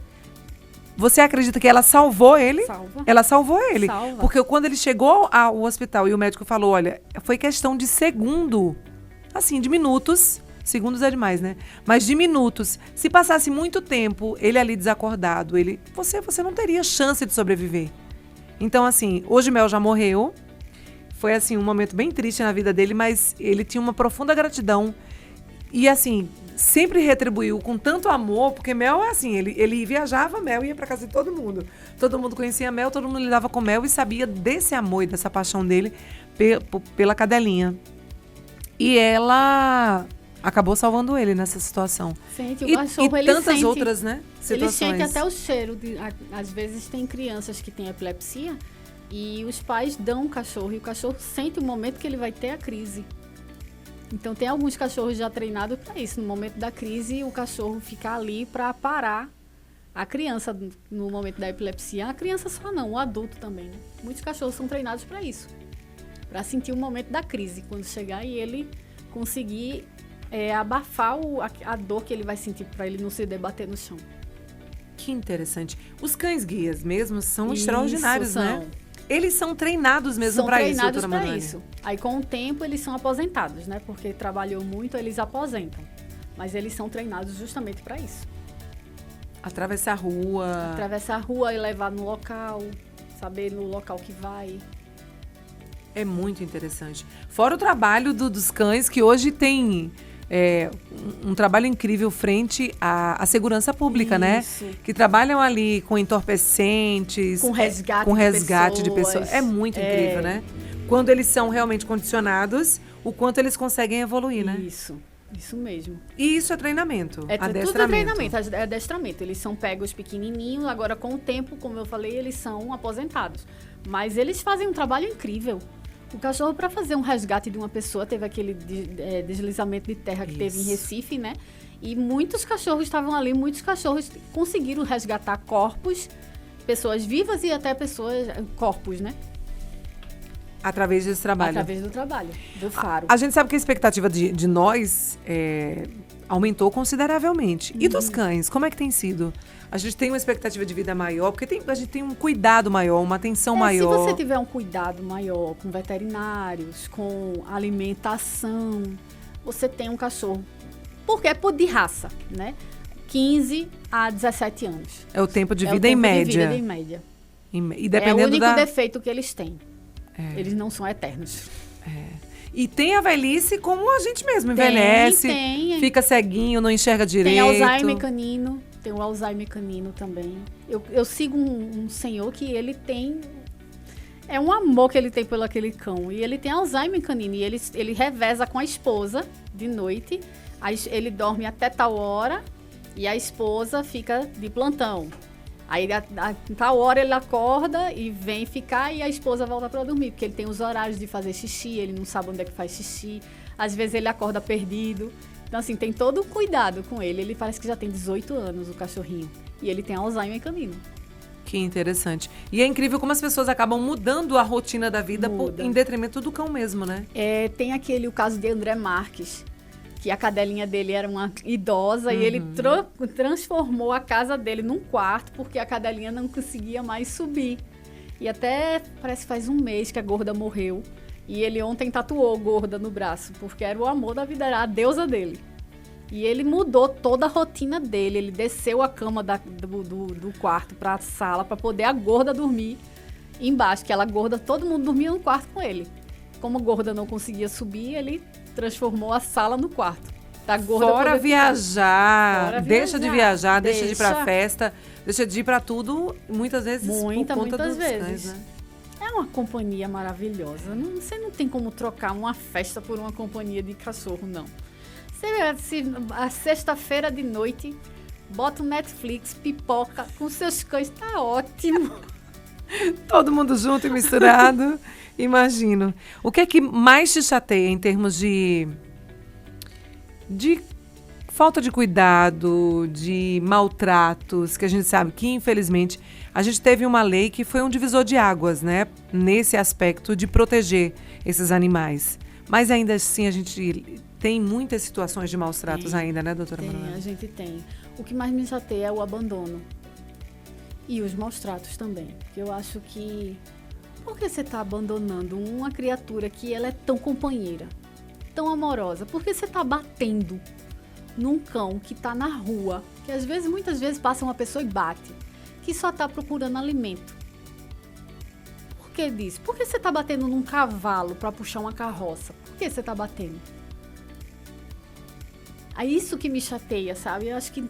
Você acredita que ela salvou ele? Salva. Ela salvou ele. Salva. Porque quando ele chegou ao hospital e o médico falou, olha, foi questão de segundo. Assim, de minutos. Segundos é demais, né? Mas de minutos. Se passasse muito tempo, ele ali desacordado, você não teria chance de sobreviver. Então, assim, hoje Mel já morreu. Foi, assim, um momento bem triste na vida dele, mas ele tinha uma profunda gratidão. E, assim, sempre retribuiu com tanto amor, porque Mel é assim, ele viajava, Mel ia pra casa de todo mundo conhecia Mel, todo mundo lidava com Mel e sabia desse amor e dessa paixão dele pela cadelinha. E ela acabou salvando ele nessa situação. Sente, o e cachorro, ele tantas sente, outras, né, situações. Ele sente até o cheiro. Às vezes tem crianças que têm epilepsia e os pais dão o cachorro e o cachorro sente o momento que ele vai ter a crise. Então tem alguns cachorros já treinados para isso. No momento da crise, o cachorro fica ali para parar a criança no momento da epilepsia. A criança só não, o adulto também. Né? Muitos cachorros são treinados para isso. Para sentir o momento da crise, quando chegar e ele conseguir abafar a dor que ele vai sentir, para ele não se debater no chão. Que interessante. Os cães guias mesmo são extraordinários, né? Eles são treinados mesmo para isso, doutora Manuela? São treinados para isso. Aí, com o tempo, eles são aposentados, né? Porque trabalhou muito, eles aposentam. Mas eles são treinados justamente para isso. Atravessar a rua. Atravessar a rua e levar no local, saber no local que vai. É muito interessante. Fora o trabalho dos cães, que hoje tem um trabalho incrível frente à segurança pública, isso. né? Que trabalham ali com entorpecentes. Com resgate de pessoas. É muito incrível, né? Quando eles são realmente condicionados, o quanto eles conseguem evoluir, né? Isso mesmo. E isso é treinamento, adestramento. Tudo é treinamento, é adestramento. Eles são pegos pequenininhos, agora com o tempo, como eu falei, eles são aposentados. Mas eles fazem um trabalho incrível. O cachorro, para fazer um resgate de uma pessoa, teve aquele deslizamento de terra que teve em Recife, né? E muitos cachorros estavam ali, muitos cachorros conseguiram resgatar corpos, pessoas vivas e até corpos, né? Através desse trabalho. Através do trabalho, do faro. A gente sabe que a expectativa de nós aumentou consideravelmente. E dos cães, como é que tem sido? A gente tem uma expectativa de vida maior, porque a gente tem um cuidado maior, uma atenção maior. Se você tiver um cuidado maior com veterinários, com alimentação, você tem um cachorro. Porque é de raça, né? 15 a 17 anos. É o tempo de vida em média. E dependendo é o único defeito que eles têm. Eles não são eternos. E tem a velhice como a gente mesmo envelhece, fica ceguinho, não enxerga direito. Tem Alzheimer canino, tem o Alzheimer canino também. Eu sigo um senhor que ele tem... É um amor que ele tem pelo aquele cão. E ele tem Alzheimer canino. E ele reveza com a esposa de noite. Aí ele dorme até tal hora e a esposa fica de plantão. Aí, a tal hora, ele acorda e vem ficar e a esposa volta para dormir. Porque ele tem os horários de fazer xixi, ele não sabe onde é que faz xixi. Às vezes, ele acorda perdido. Então, assim, tem todo um cuidado com ele. Ele parece que já tem 18 anos, o cachorrinho. E ele tem Alzheimer canino. Que interessante. E é incrível como as pessoas acabam mudando a rotina da vida em detrimento do cão mesmo, né? Tem o caso de André Marques, que a cadelinha dele era uma idosa e ele transformou a casa dele num quarto porque a cadelinha não conseguia mais subir. E até parece que faz um mês que a Gorda morreu. E ele ontem tatuou Gorda no braço, porque era o amor da vida, era a deusa dele. E ele mudou toda a rotina dele. Ele desceu a cama do quarto para a sala para poder a Gorda dormir embaixo. Que ela, Gorda, todo mundo dormia no quarto com ele. Como a Gorda não conseguia subir, ele transformou a sala no quarto. Tá, Gorda Fora viajar, deixa de viajar, deixa de ir pra festa, deixa de ir pra tudo, muitas vezes muitas vezes. Cães, né? É uma companhia maravilhosa. Você não tem como trocar uma festa por uma companhia de cachorro, não. A sexta-feira de noite, bota o Netflix, pipoca com seus cães, tá ótimo. Todo mundo junto e misturado. Imagino. O que é que mais te chateia em termos de falta de cuidado, de maltratos, que a gente sabe que, infelizmente, a gente teve uma lei que foi um divisor de águas, né? Nesse aspecto de proteger esses animais. Mas ainda assim, a gente tem muitas situações de maus tratos ainda, né, doutora Manuela? A gente tem. O que mais me chateia é o abandono. E os maus tratos também. Porque eu acho que... Por que você está abandonando uma criatura que ela é tão companheira, tão amorosa? Por que você está batendo num cão que está na rua, que muitas vezes passa uma pessoa e bate, que só está procurando alimento? Por que disso? Por que você está batendo num cavalo para puxar uma carroça? Por que você está batendo? É isso que me chateia, sabe? Eu acho que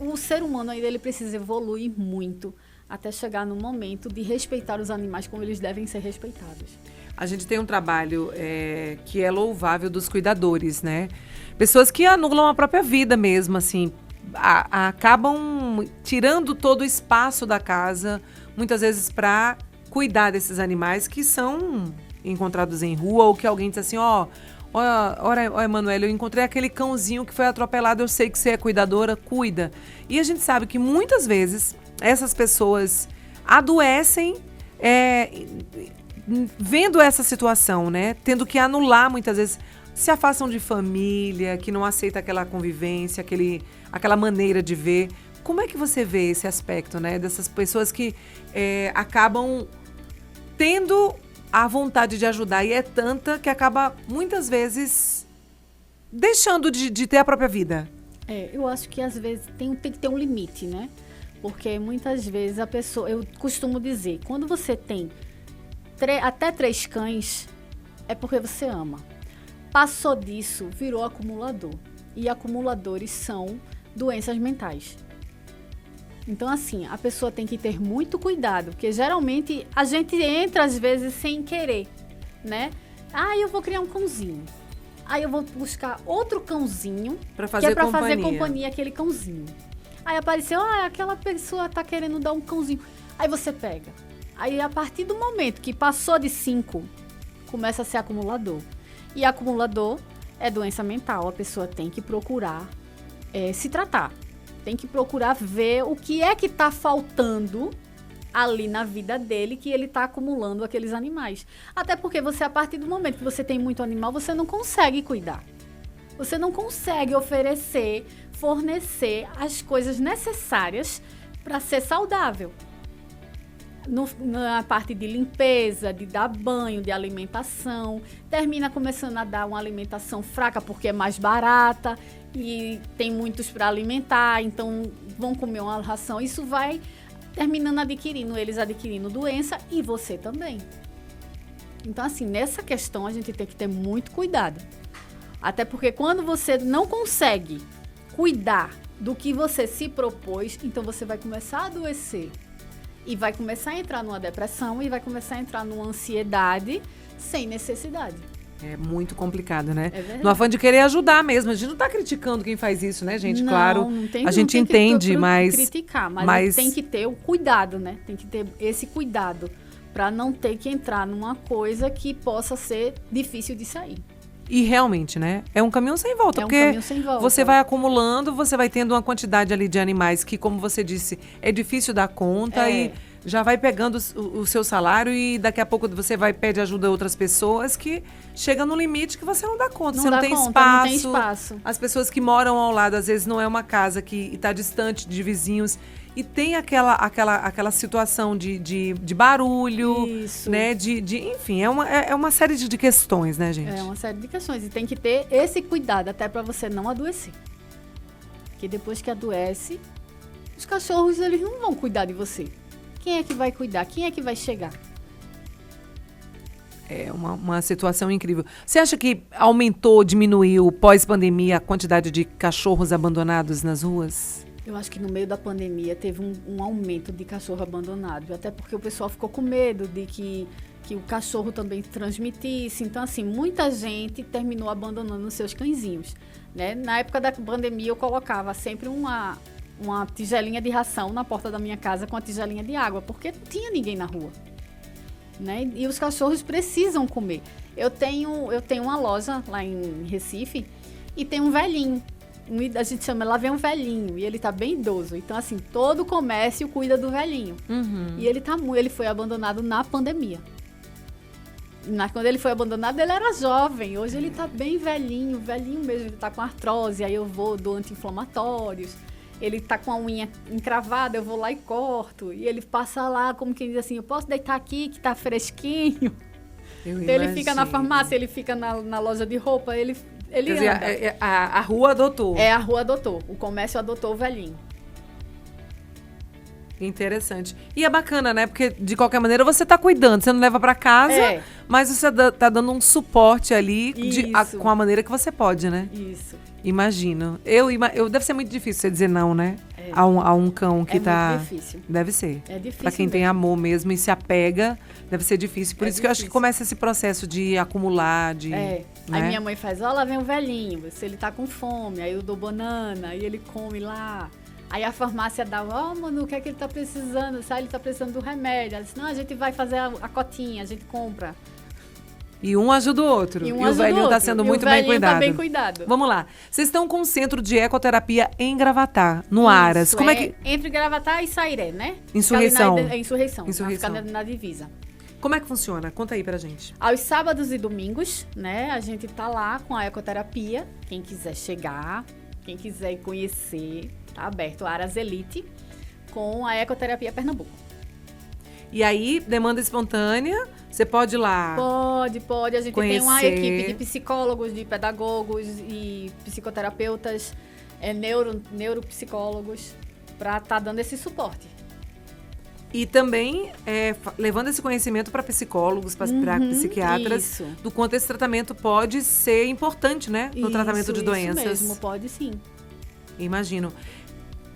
o ser humano ainda ele precisa evoluir muito até chegar no momento de respeitar os animais como eles devem ser respeitados. A gente tem um trabalho que é louvável dos cuidadores, né? Pessoas que anulam a própria vida mesmo, assim, acabam tirando todo o espaço da casa, muitas vezes para cuidar desses animais que são encontrados em rua ou que alguém diz assim, ó, Emanuele, eu encontrei aquele cãozinho que foi atropelado, eu sei que você é cuidadora, cuida. E a gente sabe que muitas vezes essas pessoas adoecem vendo essa situação, né? Tendo que anular muitas vezes, se afastam de família, que não aceita aquela convivência, aquela maneira de ver. Como é que você vê esse aspecto, né? Dessas pessoas que acabam tendo a vontade de ajudar e é tanta que acaba muitas vezes deixando de ter a própria vida. Eu acho que às vezes tem que ter um limite, né? Porque muitas vezes a pessoa, eu costumo dizer, quando você tem até 3 cães, é porque você ama. Passou disso, virou acumulador. E acumuladores são doenças mentais. Então, assim, a pessoa tem que ter muito cuidado, porque geralmente a gente entra, às vezes, sem querer, né? Eu vou criar um cãozinho. Aí eu vou buscar outro cãozinho, pra fazer que é pra fazer companhia àquele cãozinho. Aí apareceu, aquela pessoa tá querendo dar um cãozinho. Aí você pega. Aí, a partir do momento que passou de 5, começa a ser acumulador. E acumulador é doença mental. A pessoa tem que procurar se tratar. Tem que procurar ver o que é que está faltando ali na vida dele, que ele está acumulando aqueles animais. Até porque você, a partir do momento que você tem muito animal, você não consegue cuidar. Você não consegue oferecer, fornecer as coisas necessárias para ser saudável. Na parte de limpeza, de dar banho, de alimentação, termina começando a dar uma alimentação fraca porque é mais barata e tem muitos para alimentar, então vão comer uma ração. Isso vai terminando eles adquirindo doença e você também. Então, assim, nessa questão a gente tem que ter muito cuidado. Até porque quando você não consegue cuidar do que você se propôs, então você vai começar a adoecer. E vai começar a entrar numa depressão e vai começar a entrar numa ansiedade sem necessidade. É muito complicado, né? É verdade. No afã de querer ajudar mesmo. A gente não tá criticando quem faz isso, né, gente? Não, claro, a gente entende, mas... criticar, mas tem que ter o cuidado, né? Tem que ter esse cuidado para não ter que entrar numa coisa que possa ser difícil de sair. E realmente, né? É um caminho sem volta, porque você vai acumulando, você vai tendo uma quantidade ali de animais que, como você disse, é difícil dar conta e já vai pegando o seu salário e daqui a pouco você vai pedir ajuda a outras pessoas que chega no limite que você não dá conta. Você não tem espaço. As pessoas que moram ao lado, às vezes não é uma casa que está distante de vizinhos e tem aquela situação de barulho, isso, né? Enfim, é uma série de questões, né, gente? É uma série de questões e tem que ter esse cuidado até para você não adoecer. Porque depois que adoece, os cachorros eles não vão cuidar de você. Quem é que vai cuidar? Quem é que vai chegar? É uma situação incrível. Você acha que aumentou, diminuiu, pós-pandemia, a quantidade de cachorros abandonados nas ruas? Eu acho que no meio da pandemia teve um aumento de cachorro abandonado. Até porque o pessoal ficou com medo de que o cachorro também transmitisse. Então, assim, muita gente terminou abandonando os seus cãezinhos, né? Na época da pandemia, eu colocava sempre uma tigelinha de ração na porta da minha casa com a tigelinha de água, porque não tinha ninguém na rua, né? E os cachorros precisam comer. Eu tenho uma loja lá em Recife e tem um velhinho. A gente chama, lá vem um velhinho, e ele tá bem idoso. Então, assim, todo o comércio cuida do velhinho. Uhum. E ele foi abandonado na pandemia. Quando ele foi abandonado, ele era jovem. Hoje ele tá bem velhinho mesmo, ele tá com artrose, aí eu dou anti-inflamatórios. Ele tá com a unha encravada, eu vou lá e corto. E ele passa lá, como quem diz assim, eu posso deitar aqui que tá fresquinho. Então, ele fica na farmácia, ele fica na loja de roupa, ele Quer dizer, a rua adotou. A rua adotou. O comércio adotou o velhinho. Interessante. E é bacana, né? Porque, de qualquer maneira, você tá cuidando. Você não leva pra casa, mas você tá dando um suporte ali com a maneira que você pode, né? Isso. Imagino. Deve ser muito difícil você dizer não, né? A um cão que tá... muito difícil. Deve ser. É difícil Pra quem mesmo. tem amor mesmo e se apega, deve ser difícil. Por isso que eu acho que começa esse processo de acumular, de... Aí né? minha mãe faz, lá vem o velhinho, se ele tá com fome, aí eu dou banana, aí ele come lá. Aí a farmácia dá, mano, o que é que ele tá precisando? Sabe, ele tá precisando do remédio. Ela disse, não, a gente vai fazer a cotinha, a gente compra. E um ajuda o outro. E o velhinho tá sendo muito bem cuidado. Tá bem cuidado. Vamos lá. Vocês estão com um centro de ecoterapia em Gravatar, no Aras. Como é que... Entre Gravatar e Sairé, né? Insurreição. Insurreição. Fica na divisa. Como é que funciona? Conta aí pra gente. Aos sábados e domingos, né? A gente tá lá com a ecoterapia. Quem quiser chegar, quem quiser conhecer, tá aberto. Aras Elite, com a Ecoterapia Pernambuco. E aí, demanda espontânea, você pode ir lá? Pode. A gente conhecer. Tem uma equipe de psicólogos, de pedagogos e psicoterapeutas, neuropsicólogos, para estar dando esse suporte. E também levando esse conhecimento para psicólogos, para psiquiatras, do quanto esse tratamento pode ser importante, né? No tratamento de doenças. Isso mesmo, pode sim. Imagino.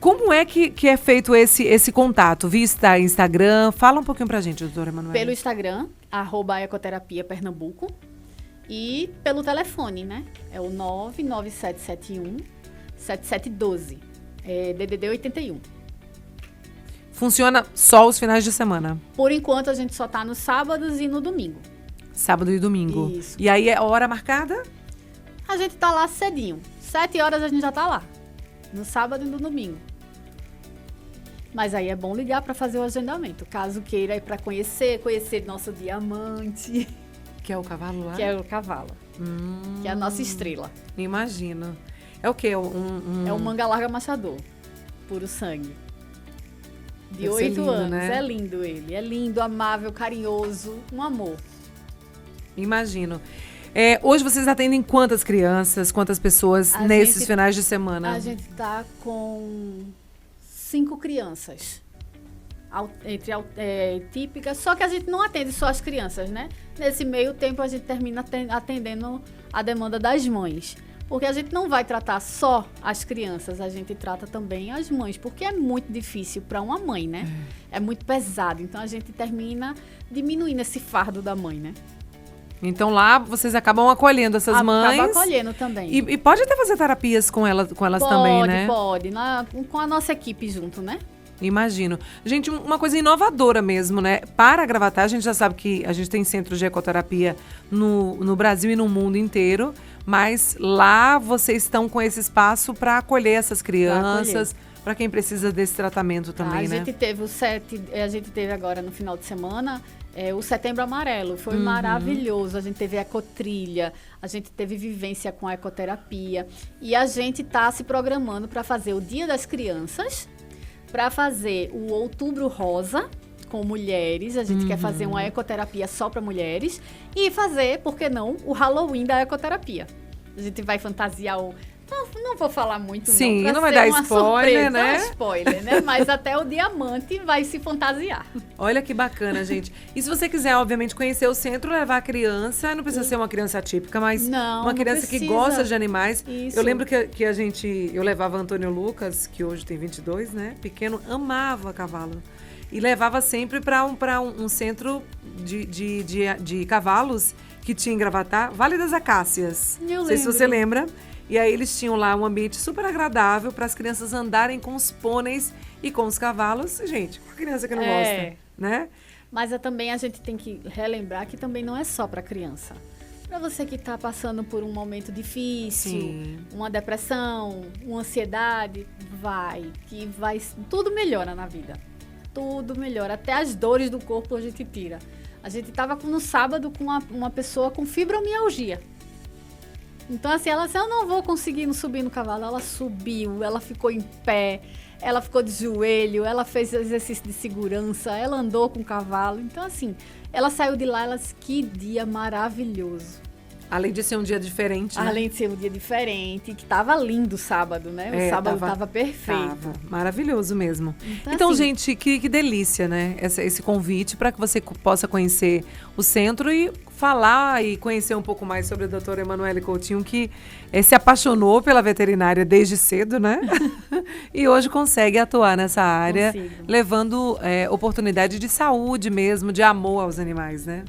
Como é que é feito esse contato? Vista Instagram? Fala um pouquinho pra gente, doutora Emanuela. Pelo Instagram, @ecoterapia Pernambuco. E pelo telefone, né? É o 99771-7712. É DDD 81. Funciona só os finais de semana? Por enquanto, a gente só tá nos sábados e no domingo. Sábado e domingo. Isso. E aí é hora marcada? A gente tá lá cedinho. 7 horas a gente já tá lá. No sábado e no domingo. Mas aí é bom ligar para fazer o agendamento. Caso queira ir para conhecer nosso diamante. Que é o cavalo lá? Que é o cavalo. Que é a nossa estrela. Imagino. É o quê? É um manga larga machador. Puro sangue. De Deve ser 8 lindo, anos. né? É lindo ele. É lindo, amável, carinhoso. Um amor. Imagino. Hoje vocês atendem quantas crianças, quantas pessoas nesses finais de semana? A gente tá com 5 crianças. Típicas, só que a gente não atende só as crianças, né? Nesse meio tempo a gente termina atendendo a demanda das mães. Porque a gente não vai tratar só as crianças, a gente trata também as mães, porque é muito difícil para uma mãe, né? É muito pesado, então a gente termina diminuindo esse fardo da mãe, né? Então lá vocês acabam acolhendo essas mães. Acaba acolhendo também. E pode até fazer terapias com elas também, né? Pode, com a nossa equipe junto, né? Imagino. Gente, uma coisa inovadora mesmo, né? Para Gravatar, a gente já sabe que a gente tem centros de ecoterapia no Brasil e no mundo inteiro, mas lá vocês estão com esse espaço para acolher essas crianças, para quem precisa desse tratamento também, né? A gente teve agora no final de semana o Setembro Amarelo, foi maravilhoso. A gente teve ecotrilha, a gente teve vivência com a ecoterapia e a gente está se programando para fazer o Dia das Crianças, para fazer o Outubro Rosa com mulheres. A gente quer fazer uma ecoterapia só para mulheres e fazer, por que não, o Halloween da ecoterapia. A gente vai fantasiar Não vou falar muito, Sim, não. Não vai dar spoiler, surpresa, né? Não é spoiler, né? Mas até o diamante vai se fantasiar. Olha que bacana, gente. E se você quiser, obviamente, conhecer o centro, levar a criança, não precisa ser uma criança típica, mas uma criança que gosta de animais. Isso. Eu lembro que eu levava Antônio Lucas, que hoje tem 22, né? Pequeno, amava cavalo. E levava sempre para um centro de cavalos que tinha em Gravatar, Vale das Acácias. Não sei se você lembra. E aí eles tinham lá um ambiente super agradável para as crianças andarem com os pôneis e com os cavalos. Gente, com a criança que não gosta, né? Mas também a gente tem que relembrar que também não é só para criança. Para você que está passando por um momento difícil, uma depressão, uma ansiedade, tudo melhora na vida. Tudo melhora. Até as dores do corpo a gente tira. A gente estava no sábado com uma pessoa com fibromialgia. Então, assim, ela disse, eu não vou conseguir subir no cavalo. Ela subiu, ela ficou em pé, ela ficou de joelho, ela fez exercício de segurança, ela andou com o cavalo. Então, assim, ela saiu de lá, ela disse, que dia maravilhoso. Além de ser um dia diferente, né? Além de ser um dia diferente, que tava lindo o sábado, né? O sábado tava perfeito. Tava maravilhoso mesmo. Então, assim, gente, que delícia, né? Esse convite para que você possa conhecer o centro e falar e conhecer um pouco mais sobre a doutora Emanuele Coutinho, que se apaixonou pela veterinária desde cedo, né? E hoje consegue atuar nessa área, levando oportunidade de saúde mesmo, de amor aos animais, né?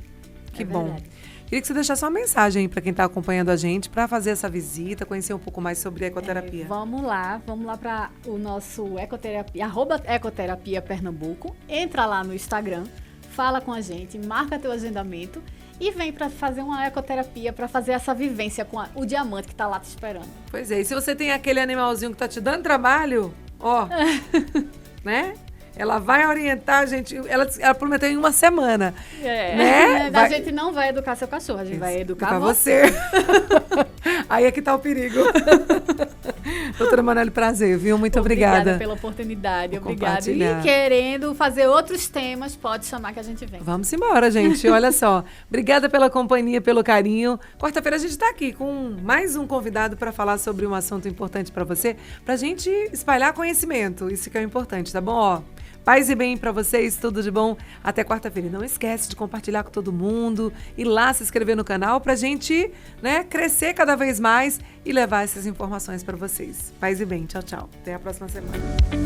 Que bom. Verdade. Queria que você deixasse uma mensagem para quem está acompanhando a gente para fazer essa visita, conhecer um pouco mais sobre a ecoterapia. Vamos lá para o nosso ecoterapia, @ecoterapia Pernambuco. Entra lá no Instagram, fala com a gente, marca teu agendamento e vem para fazer uma ecoterapia, para fazer essa vivência com o diamante que está lá te esperando. Pois é, e se você tem aquele animalzinho que está te dando trabalho, ó, né? Ela vai orientar a gente, ela prometeu em uma semana. Né? A gente não vai educar seu cachorro, a gente vai educar você. Aí é que tá o perigo. Doutora Emanuele, prazer, viu? Muito obrigada. Obrigada pela oportunidade, obrigada. E querendo fazer outros temas, pode chamar que a gente vem. Vamos embora, gente. Olha só. Obrigada pela companhia, pelo carinho. Quarta-feira a gente tá aqui com mais um convidado para falar sobre um assunto importante para você, pra gente espalhar conhecimento. Isso que é importante, tá bom? Ó, paz e bem para vocês, tudo de bom. Até quarta-feira. E não esquece de compartilhar com todo mundo, ir lá se inscrever no canal pra gente, né, crescer cada vez mais e levar essas informações para vocês. Paz e bem. Tchau, tchau. Até a próxima semana.